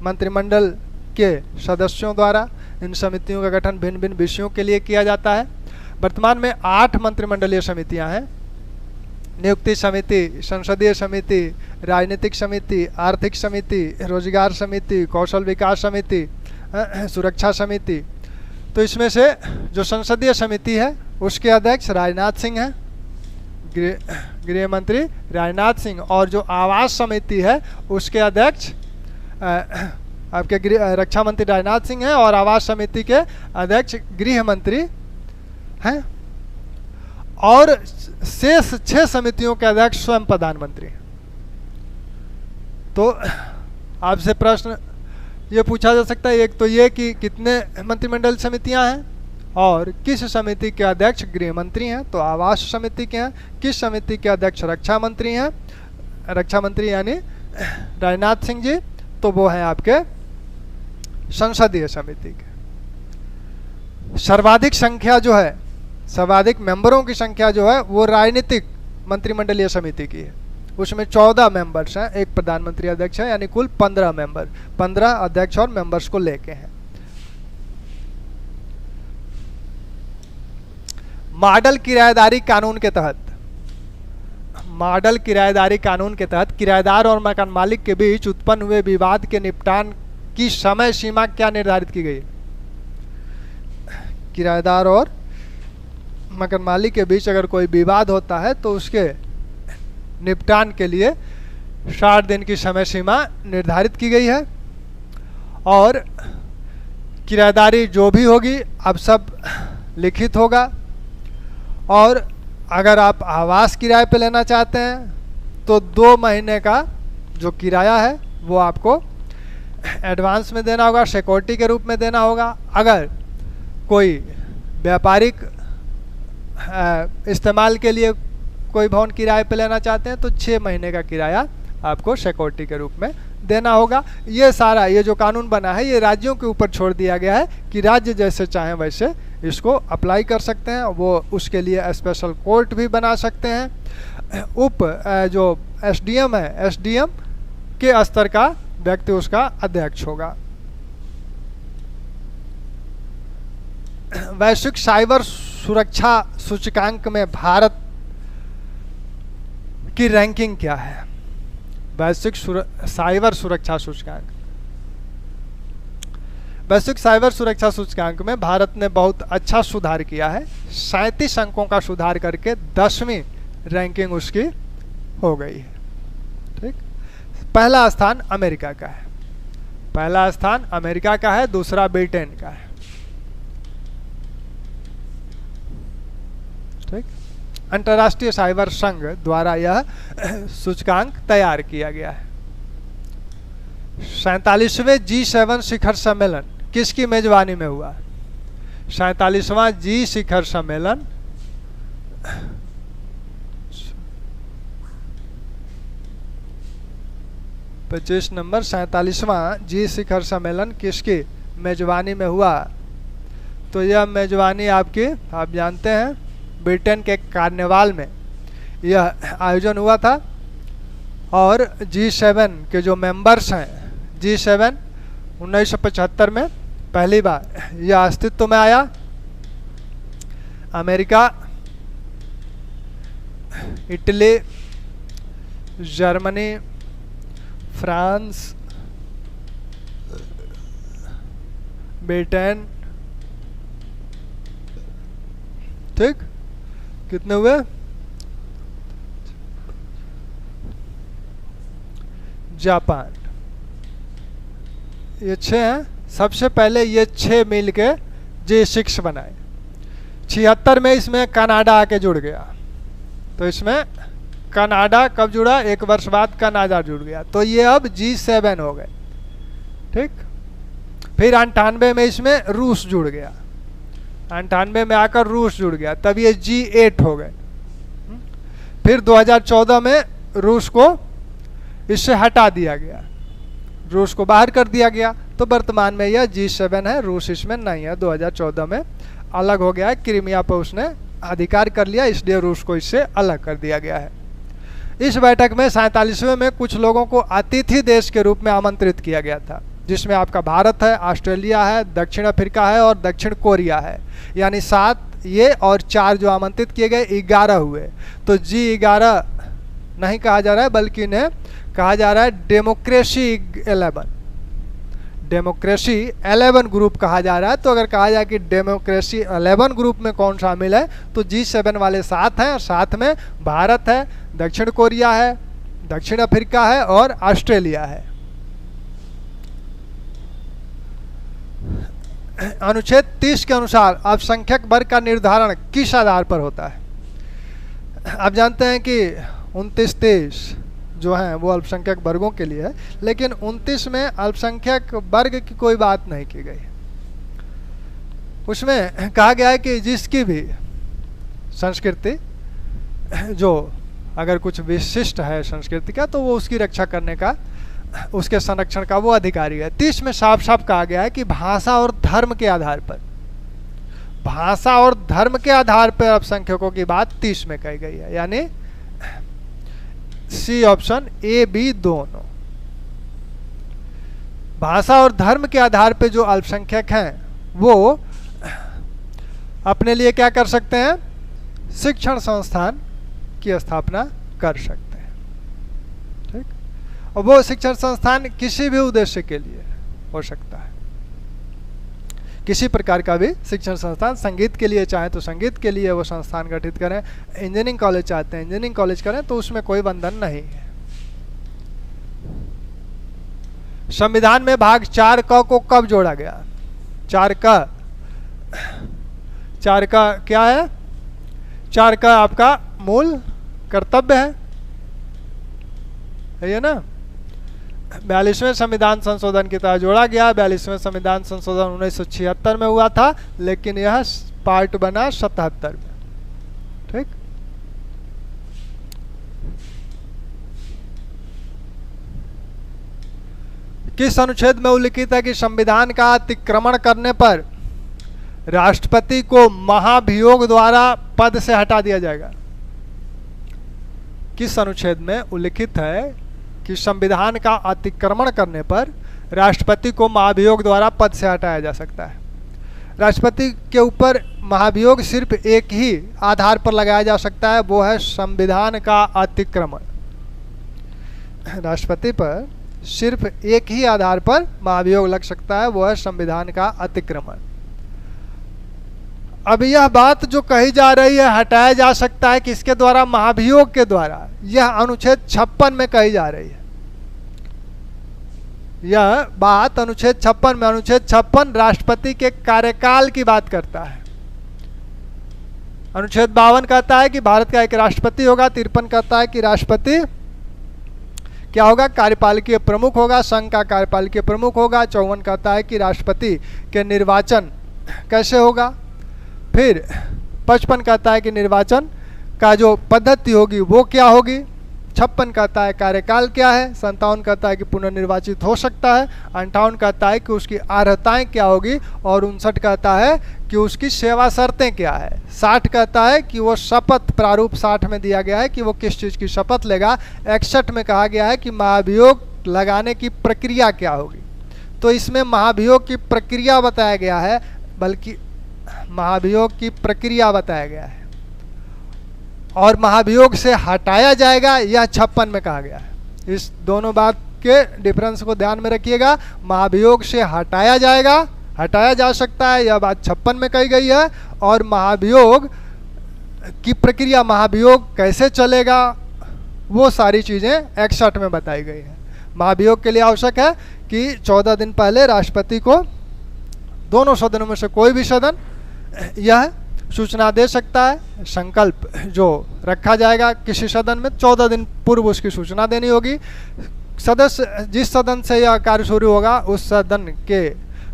मंत्रिमंडल के सदस्यों द्वारा, इन समितियों का गठन भिन्न भिन्न विषयों के लिए किया जाता है। वर्तमान में 8 मंत्रिमंडलीय समितियां हैं। नियुक्ति समिति, संसदीय समिति, राजनीतिक समिति, आर्थिक समिति, रोजगार समिति, कौशल विकास समिति, सुरक्षा समिति। तो इसमें से जो संसदीय समिति है उसके अध्यक्ष राजनाथ सिंह हैं, गृह मंत्री राजनाथ सिंह, और जो आवास समिति है उसके अध्यक्ष आपके रक्षा मंत्री राजनाथ सिंह हैं, और आवास समिति के अध्यक्ष गृह मंत्री हैं, और शेष 6 समितियों के अध्यक्ष स्वयं प्रधानमंत्री हैं। तो आपसे प्रश्न ये पूछा जा सकता है, एक तो ये कि कितने मंत्रिमंडल समितियां हैं और किस समिति के अध्यक्ष गृह मंत्री हैं। तो आवास समिति के हैं। किस समिति के अध्यक्ष रक्षा मंत्री हैं? रक्षा मंत्री यानी राजनाथ सिंह जी, तो वो हैं आपके संसदीय समिति के। सर्वाधिक संख्या जो है, सर्वाधिक मेंबरों की संख्या जो है वो राजनीतिक मंत्रिमंडलीय समिति की है। उसमें 14 मेंबर्स हैं, एक प्रधानमंत्री अध्यक्ष है, यानी कुल 15 मेंबर, 15 अध्यक्ष और मेंबर्स को लेके हैं। मॉडल किराएदारी कानून के तहत, मॉडल किराएदारी कानून के तहत किराएदार और मकान मालिक के बीच उत्पन्न हुए विवाद के निपटान की समय सीमा क्या निर्धारित की गई? किराएदार और मकान मालिक के बीच अगर कोई विवाद होता है तो उसके निपटान के लिए 60 दिन की समय सीमा निर्धारित की गई है। और किराएदारी जो भी होगी अब सब लिखित होगा। और अगर आप आवास किराए पे लेना चाहते हैं तो 2 महीने का जो किराया है वो आपको एडवांस में देना होगा, सिक्योरिटी के रूप में देना होगा। अगर कोई व्यापारिक इस्तेमाल के लिए कोई भवन किराए पे लेना चाहते हैं तो 6 महीने का किराया आपको सिक्योरिटी के रूप में देना होगा। ये सारा ये जो कानून बना है ये राज्यों के ऊपर छोड़ दिया गया है कि राज्य जैसे चाहें वैसे इसको अप्लाई कर सकते हैं। वो उसके लिए स्पेशल कोर्ट भी बना सकते हैं। जो एसडीएम है, एसडीएम के स्तर का व्यक्ति उसका अध्यक्ष होगा। वैश्विक साइबर सुरक्षा सूचकांक में भारत की रैंकिंग क्या है? वैश्विक साइबर सुरक्षा सूचकांक, वैश्विक साइबर सुरक्षा सूचकांक में भारत ने बहुत अच्छा सुधार किया है। 37 अंकों का सुधार करके 10वीं रैंकिंग उसकी हो गई है। ठीक, पहला स्थान अमेरिका का है, पहला स्थान अमेरिका का है, दूसरा ब्रिटेन का है। ठीक, अंतर्राष्ट्रीय साइबर संघ द्वारा यह सूचकांक तैयार किया गया है। 47वें G7 शिखर सम्मेलन किसकी मेजबानी में हुआ? 47वां G शिखर सम्मेलन 25 नंबर 47वां G शिखर सम्मेलन किसकी मेजबानी में हुआ? तो यह मेजबानी आपकी, आप जानते हैं, ब्रिटेन के कार्निवाल में यह आयोजन हुआ था। और G7 के जो मेंबर्स हैं, G7 1975 में पहली बार यह अस्तित्व में आया। America, Italy, Germany, France, Britain, ठीक, कितने हुए? जापान, ये 6 हैं। सबसे पहले ये 6 मिल के G6 बनाए। 76 में इसमें कनाडा आके जुड़ गया, तो इसमें कनाडा कब जुड़ा? 1 वर्ष बाद कनाडा जुड़ गया, तो ये अब G7 हो गए। ठीक, फिर 98 में इसमें रूस जुड़ गया, 98 में आकर रूस जुड़ गया, तब ये G8 हो गए। फिर 2014 में रूस को इससे हटा दिया गया, रूस को बाहर कर दिया गया, तो वर्तमान में यह G7 है, रूस इसमें नहीं है। 2014 में अलग हो गया है, क्रीमिया पर उसने अधिकार कर लिया, इसलिए रूस को इससे अलग कर दिया गया है। इस बैठक में 47वें में कुछ लोगों को अतिथि देश के रूप में आमंत्रित किया गया था, जिसमें आपका भारत है, ऑस्ट्रेलिया है, दक्षिण अफ्रीका है और दक्षिण कोरिया है। यानी 7 ये और 4 जो आमंत्रित किए गए, 11 हुए। तो G11 नहीं कहा जा रहा है, बल्कि इन्हें कहा जा रहा है डेमोक्रेसी 11, डेमोक्रेसी 11 ग्रुप कहा जा रहा है। तो अगर कहा जाए कि डेमोक्रेसी 11 ग्रुप में कौन शामिल है, तो G7 वाले 7 हैं, और साथ में भारत है, दक्षिण कोरिया है, दक्षिण अफ्रीका है और ऑस्ट्रेलिया है। अनुच्छेद 30 के अनुसार अल्पसंख्यक वर्ग का निर्धारण किस आधार पर होता है? आप जानते हैं कि 29-30 जो हैं वो अल्पसंख्यक वर्गों के लिए है, लेकिन 29 में अल्पसंख्यक वर्ग की कोई बात नहीं की गई। उसमें कहा गया है कि जिसकी भी संस्कृति, जो अगर कुछ विशिष्ट है संस्कृति का, तो वो उसकी रक्षा करने का, उसके संरक्षण का वो अधिकारी है। 30 में साफ साफ कहा गया है कि भाषा और धर्म के आधार पर, भाषा और धर्म के आधार पर अल्पसंख्यकों की बात 30 में कही गई है, यानी सी ऑप्शन, A B दोनों। भाषा और धर्म के आधार पे जो अल्पसंख्यक हैं वो अपने लिए क्या कर सकते हैं? शिक्षण संस्थान की स्थापना कर सकते हैं। ठीक, और वो शिक्षण संस्थान किसी भी उद्देश्य के लिए हो सकता है, किसी प्रकार का भी शिक्षण संस्थान। संगीत के लिए चाहे तो संगीत के लिए वो संस्थान गठित करें, इंजीनियरिंग कॉलेज चाहते हैं इंजीनियरिंग कॉलेज करें, तो उसमें कोई बंधन नहीं है। संविधान में भाग 4 क को कब जोड़ा गया? 4 का क्या है? 4 का आपका मूल कर्तव्य है ना। 42वें संविधान संशोधन की तरह जोड़ा गया। 42वें संविधान संशोधन 1976 में हुआ था, लेकिन यह पार्ट बना 77 में। ठीक, किस अनुच्छेद में उल्लिखित है कि संविधान का अतिक्रमण करने पर राष्ट्रपति को महाभियोग द्वारा पद से हटा दिया जाएगा? किस अनुच्छेद में उल्लिखित है कि संविधान का अतिक्रमण करने पर राष्ट्रपति को महाभियोग द्वारा पद से हटाया जा सकता है। राष्ट्रपति के ऊपर महाभियोग सिर्फ एक ही आधार पर लगाया जा सकता है, वो है संविधान का अतिक्रमण। राष्ट्रपति पर सिर्फ एक ही आधार पर महाभियोग लग सकता है, वो है संविधान का अतिक्रमण। अब यह बात जो कही जा रही है हटाया जा सकता है किसके द्वारा? महाभियोग के द्वारा। यह अनुच्छेद 56 में कही जा रही है। यह बात अनुच्छेद 56 में, अनुच्छेद 56 राष्ट्रपति के कार्यकाल की बात करता है। अनुच्छेद 52 कहता है कि भारत का एक राष्ट्रपति होगा, 53 कहता है कि राष्ट्रपति क्या होगा? कार्यपालिकीय प्रमुख होगा, संघ का कार्यपालिकीय प्रमुख होगा। 54 कहता है कि राष्ट्रपति के निर्वाचन कैसे होगा। फिर 55 कहता है कि निर्वाचन का जो पद्धति होगी वो क्या होगी। 56 कहता है कार्यकाल क्या है। 57 कहता है कि पुनर्निर्वाचित हो सकता है। 58 कहता है कि उसकी अर्हताएं क्या होगी। और 59 कहता है कि उसकी सेवा शर्तें क्या है। 60 कहता है कि वो शपथ, प्रारूप 60 में दिया गया है कि वो किस चीज़ की शपथ लेगा। 61 में कहा गया है कि महाभियोग लगाने की प्रक्रिया क्या होगी। तो इसमें महाभियोग की प्रक्रिया बताया गया है, बल्कि महाभियोग की प्रक्रिया बताया गया है। और महाभियोग से हटाया जाएगा, यह 56 में कहा गया है। इस दोनों बात के डिफरेंस को ध्यान में रखिएगा। महाभियोग से हटाया जाएगा, हटाया जा सकता है, यह बात 56 में कही गई है। और महाभियोग की प्रक्रिया, महाभियोग कैसे चलेगा, वो सारी चीज़ें 61 में बताई गई है। महाभियोग के लिए आवश्यक है कि 14 दिन पहले राष्ट्रपति को दोनों सदनों में से कोई भी सदन यह सूचना दे सकता है। संकल्प जो रखा जाएगा किसी सदन में, 14 दिन पूर्व उसकी सूचना देनी होगी। सदस्य जिस सदन से यह कार्य शुरू होगा उस सदन के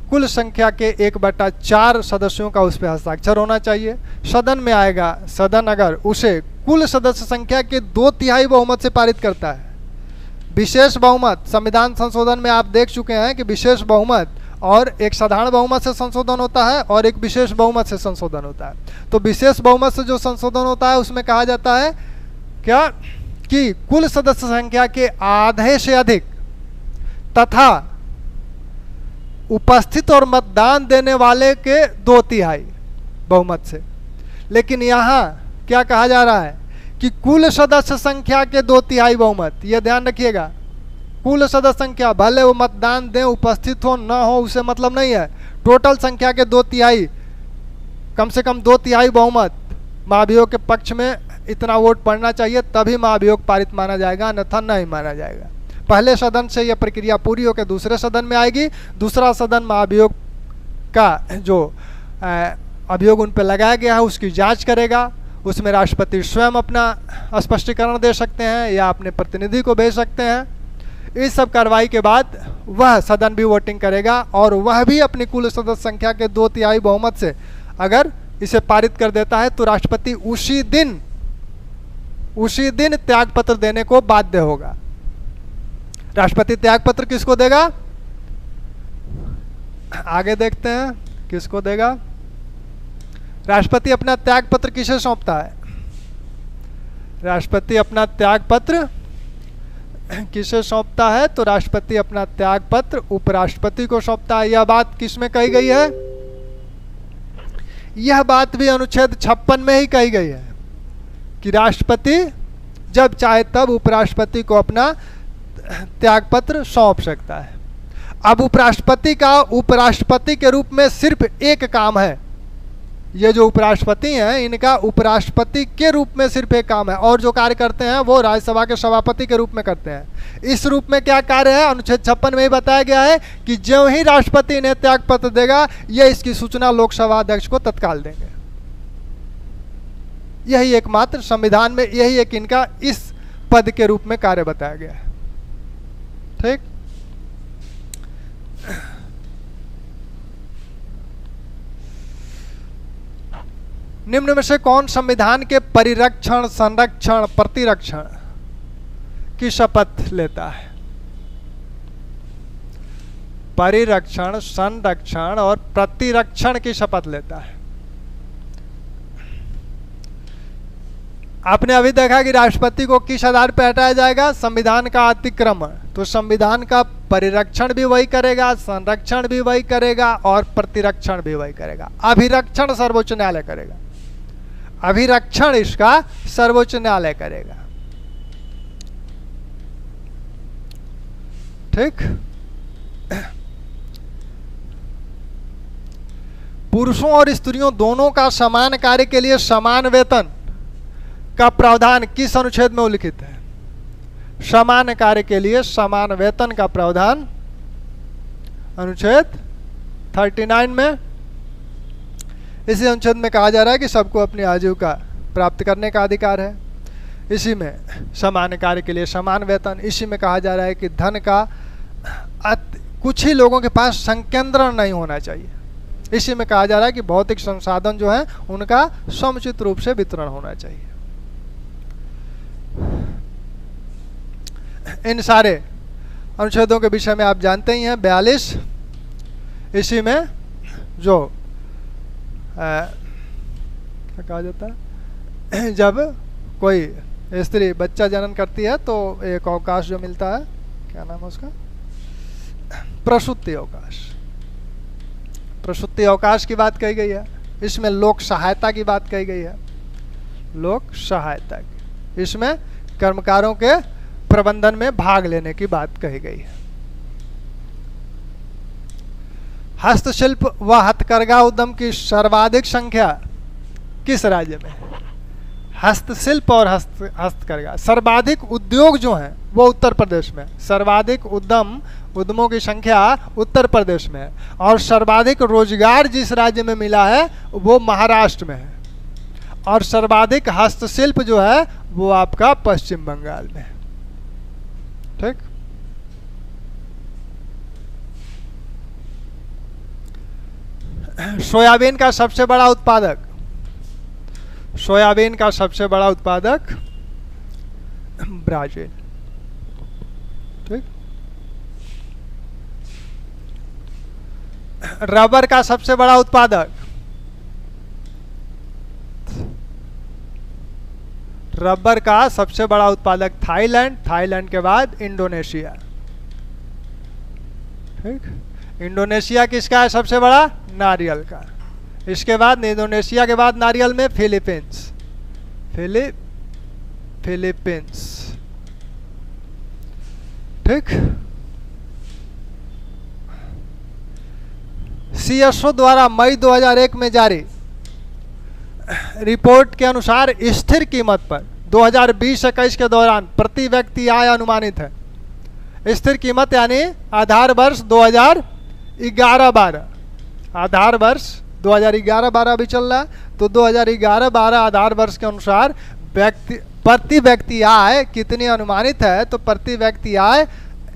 कुल संख्या के 1/4 सदस्यों का उस पर हस्ताक्षर होना चाहिए। सदन में आएगा, सदन अगर उसे कुल सदस्य संख्या के 2/3 बहुमत से पारित करता है। विशेष बहुमत, संविधान संशोधन में आप देख चुके हैं कि विशेष बहुमत और एक साधारण बहुमत से संशोधन होता है और एक विशेष बहुमत से संशोधन होता है। तो विशेष बहुमत से जो संशोधन होता है उसमें कहा जाता है क्या कि कुल सदस्य संख्या के आधे से अधिक तथा उपस्थित और मतदान देने वाले के 2/3 बहुमत से। लेकिन यहाँ क्या कहा जा रहा है कि कुल सदस्य संख्या के 2/3 बहुमत। यह ध्यान रखिएगा, कुल सदस्य संख्या, भले वो मतदान दें, उपस्थित हो ना हो, उसे मतलब नहीं है। टोटल संख्या के 2/3, कम से कम 2/3 बहुमत महाभियोग के पक्ष में इतना वोट पड़ना चाहिए, तभी महाभियोग पारित माना जाएगा, अन्यथा नहीं माना जाएगा। पहले सदन से यह प्रक्रिया पूरी होकर दूसरे सदन में आएगी। दूसरा सदन महाभियोग का जो अभियोग उन पर लगाया गया है उसकी जांच करेगा। उसमें राष्ट्रपति स्वयं अपना स्पष्टीकरण दे सकते हैं या अपने प्रतिनिधि को भेज सकते हैं। इस सब कार्रवाई के बाद वह सदन भी वोटिंग करेगा और वह भी अपनी कुल सदस्य संख्या के 2/3 बहुमत से अगर इसे पारित कर देता है तो राष्ट्रपति उसी दिन त्यागपत्र देने को बाध्य होगा। राष्ट्रपति त्यागपत्र किसको देगा, आगे देखते हैं किसको देगा। राष्ट्रपति अपना त्यागपत्र किसे सौंपता है? राष्ट्रपति अपना त्यागपत्र किसे सौंपता है? तो राष्ट्रपति अपना त्यागपत्र उपराष्ट्रपति को सौंपता है। यह बात किस में कही गई है? यह बात भी अनुच्छेद 56 में ही कही गई है कि राष्ट्रपति जब चाहे तब उपराष्ट्रपति को अपना त्यागपत्र सौंप सकता है। अब उपराष्ट्रपति का उपराष्ट्रपति के रूप में सिर्फ एक काम है। ये जो उपराष्ट्रपति हैं इनका उपराष्ट्रपति के रूप में सिर्फ एक काम है और जो कार्य करते हैं वो राज्यसभा के सभापति के रूप में करते हैं। इस रूप में क्या कार्य है? अनुच्छेद 56 में ही बताया गया है कि जो ही राष्ट्रपति इन्हें त्यागपत्र देगा ये इसकी सूचना लोकसभा अध्यक्ष को तत्काल देंगे। यही एकमात्र संविधान में यही एक इनका इस पद के रूप में कार्य बताया गया है। ठीक, निम्न में से कौन संविधान के परिरक्षण, संरक्षण, प्रतिरक्षण की शपथ लेता है? परिरक्षण, संरक्षण और प्रतिरक्षण की शपथ लेता है। आपने अभी देखा कि राष्ट्रपति को किस आधार पर हटाया जाएगा? संविधान का अतिक्रमण। तो संविधान का परिरक्षण भी वही करेगा, संरक्षण भी वही करेगा और प्रतिरक्षण भी वही करेगा। अभिरक्षण सर्वोच्च न्यायालय करेगा, अभिरक्षण इसका सर्वोच्च न्यायालय करेगा। ठीक। पुरुषों और स्त्रियों दोनों का समान कार्य के लिए समान वेतन का प्रावधान किस अनुच्छेद में उल्लिखित है? समान कार्य के लिए समान वेतन का प्रावधान अनुच्छेद 39 में। इसी अनुच्छेद में कहा जा रहा है कि सबको अपनी आजीविका प्राप्त करने का अधिकार है। इसी में समान कार्य के लिए समान वेतन। इसी में कहा जा रहा है कि धन का कुछ ही लोगों के पास संकेंद्रण नहीं होना चाहिए। इसी में कहा जा रहा है कि भौतिक संसाधन जो है उनका समुचित रूप से वितरण होना चाहिए। इन सारे अनुच्छेदों के विषय में आप जानते ही हैं। 42 इसी में जो क्या कहा जाता है, जब कोई स्त्री बच्चा जनन करती है तो एक अवकाश जो मिलता है, क्या नाम है उसका? प्रसूति अवकाश। प्रसूति अवकाश की बात कही गई है। इसमें लोक सहायता की बात कही गई है, लोक सहायता की। इसमें कर्मकारों के प्रबंधन में भाग लेने की बात कही गई है। हस्तशिल्प व हथकरघा उद्यम की सर्वाधिक संख्या किस राज्य में? हस्तशिल्प और हस्तकरघा सर्वाधिक उद्योग जो हैं वो उत्तर प्रदेश में। सर्वाधिक उद्यमों की संख्या उत्तर प्रदेश में है। और सर्वाधिक रोजगार जिस राज्य में मिला है वो महाराष्ट्र में है। और सर्वाधिक हस्तशिल्प जो है वो आपका पश्चिम बंगाल में है। ठीक। सोयाबीन का सबसे बड़ा उत्पादक, सोयाबीन का सबसे बड़ा उत्पादक ब्राजील। ठीक। रबर का सबसे बड़ा उत्पादक, रबर का सबसे बड़ा उत्पादक थाईलैंड। थाईलैंड के बाद इंडोनेशिया। ठीक। इंडोनेशिया किसका है सबसे बड़ा? नारियल का। इसके बाद इंडोनेशिया के बाद नारियल में फिलीपींस। फिलीपींस। ठीक। सीएसओ द्वारा मई 2001 में जारी रिपोर्ट के अनुसार स्थिर कीमत पर 2020-21 के दौरान प्रति व्यक्ति आय अनुमानित है। स्थिर कीमत यानी आधार वर्ष 2011-12, आधार वर्ष 2011-12 अभी चल रहा है, तो 2011-12 आधार वर्ष के अनुसार प्रति व्यक्ति आय कितनी अनुमानित है? तो प्रति व्यक्ति आय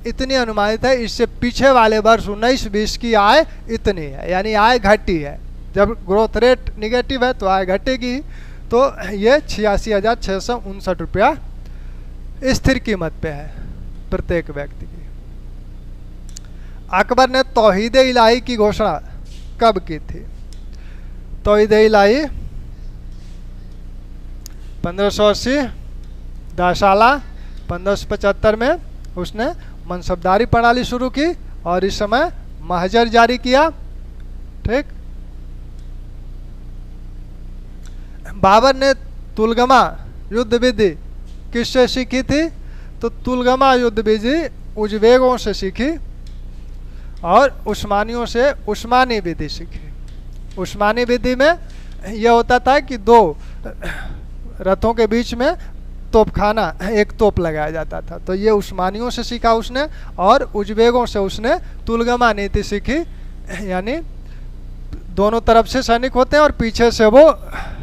इतनी अनुमानित है। इससे पीछे वाले वर्ष 19-20 की आय इतनी है, यानी आय घटी है। जब ग्रोथ रेट निगेटिव है तो आय घटेगी। तो ये 86,659 रुपया स्थिर कीमत पे है प्रत्येक व्यक्ति की। अकबर ने तौहीद इलाही की घोषणा कब की थी? तौहीद इलाही 1580 दाशाला 1575 में उसने मनसबदारी प्रणाली शुरू की और इस समय महजर जारी किया। ठीक। बाबर ने तुलगमा युद्ध विधि किससे सीखी थी? तो तुलगमा युद्ध विधि उज्बेकों से सीखी और उस्मानियों से उस्मानी विधि सीखी। उस्मानी विधि में यह होता था कि दो रथों के बीच में तोपखाना, एक तोप लगाया जाता था। तो ये उस्मानियों से सीखा उसने और उज्बेकों से उसने तुलगमा नीति सीखी, यानी दोनों तरफ से सैनिक होते हैं और पीछे से वो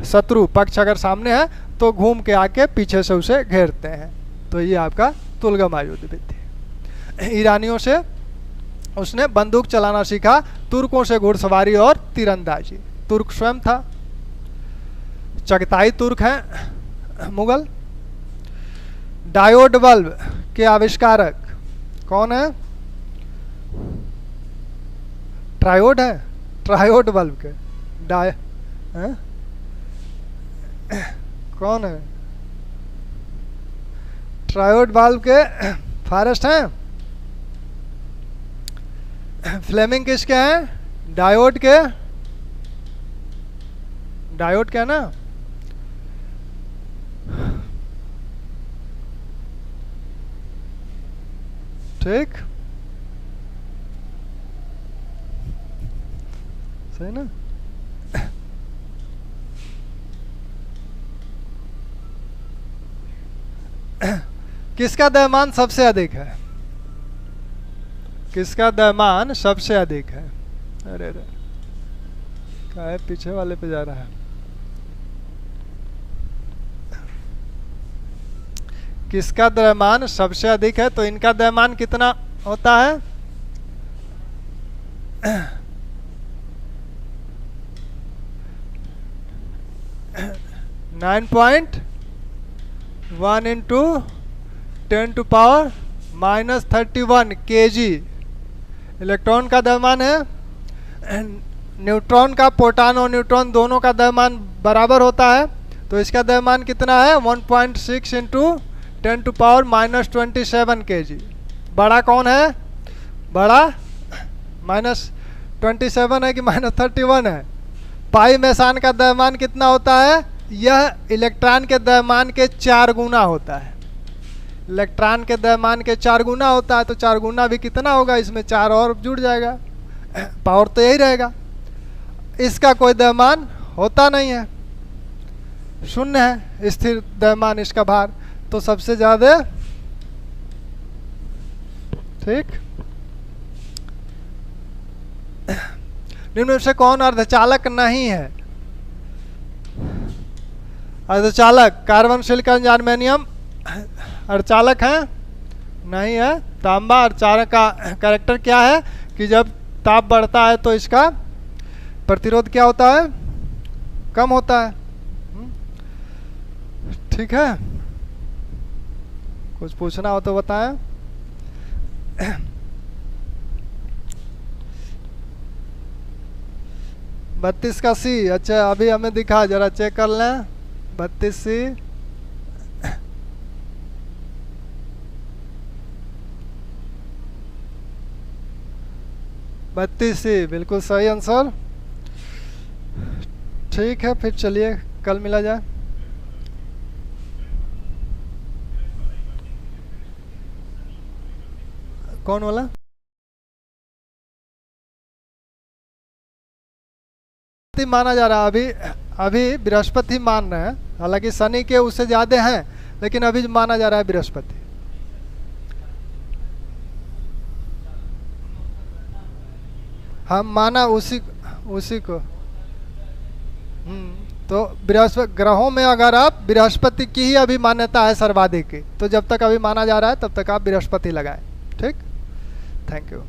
शत्रु पक्ष अगर सामने है तो घूम के आके पीछे से उसे घेरते हैं। तो ये आपका तुलगमा युद्ध विधि। ईरानियों से उसने बंदूक चलाना सीखा, तुर्कों से घुड़सवारी और तीरंदाजी। तुर्क स्वयं था। चगताई तुर्क हैं मुगल। डायोड बल्ब के आविष्कारक कौन है? ट्रायोड है, ट्रायोड बल्ब के कौन है? ट्रायोड वाल्व के फारेस्ट हैं, फ्लेमिंग किसके हैं? डायोड के, डायोड क्या ना, ठीक, सही ना। किसका द्रव्यमान सबसे अधिक है? किसका द्रव्यमान सबसे अधिक है? अरे अरे क्या है, पीछे वाले पे जा रहा है। किसका द्रव्यमान सबसे अधिक है? तो इनका द्रव्यमान कितना होता है? 9.1 इंटू 10⁻⁻31 kg इलेक्ट्रॉन का द्रव्यमान है। न्यूट्रॉन का, प्रोटॉन और न्यूट्रॉन दोनों का द्रव्यमान बराबर होता है, तो इसका द्रव्यमान कितना है? 1.6 इंटू 10⁻⁻27 kg। बड़ा कौन है? बड़ा -27 है कि -31 है? पाई मेसान का द्रव्यमान कितना होता है? यह इलेक्ट्रॉन के द्रव्यमान के 4 गुना होता है। इलेक्ट्रॉन के द्रव्यमान के 4 गुना होता है, तो 4 गुना भी कितना होगा? इसमें 4 और जुड़ जाएगा, पावर तो यही रहेगा। इसका कोई द्रव्यमान होता नहीं है, शून्य है स्थिर द्रव्यमान इसका भार, तो सबसे ज्यादा, ठीक। निम्न में से कौन अर्धचालक नहीं है? अर्धचालक कार्बन, सिलिकॉन, जर्मेनियम अर्धचालक है? नहीं है। तांबा अर्धचालक का कैरेक्टर क्या है कि जब ताप बढ़ता है तो इसका प्रतिरोध क्या होता है? कम होता है। ठीक है, कुछ पूछना हो तो बताएं। 32 का सी, अच्छा अभी हमें दिखा, जरा चेक कर लें। 32 सी, बिल्कुल सही आंसर। ठीक है, फिर चलिए कल मिला जाए। कौन वाला? माना जा रहा है अभी बृहस्पति मान रहे हैं, हालांकि शनि के उससे ज्यादा हैं, लेकिन अभी माना जा रहा है बृहस्पति। हम माना उसी को। तो बृहस्पति ग्रहों में अगर आप बृहस्पति की ही अभी मान्यता है सर्वाधिक की, तो जब तक अभी माना जा रहा है तब तक आप बृहस्पति लगाएं। ठीक, थैंक यू।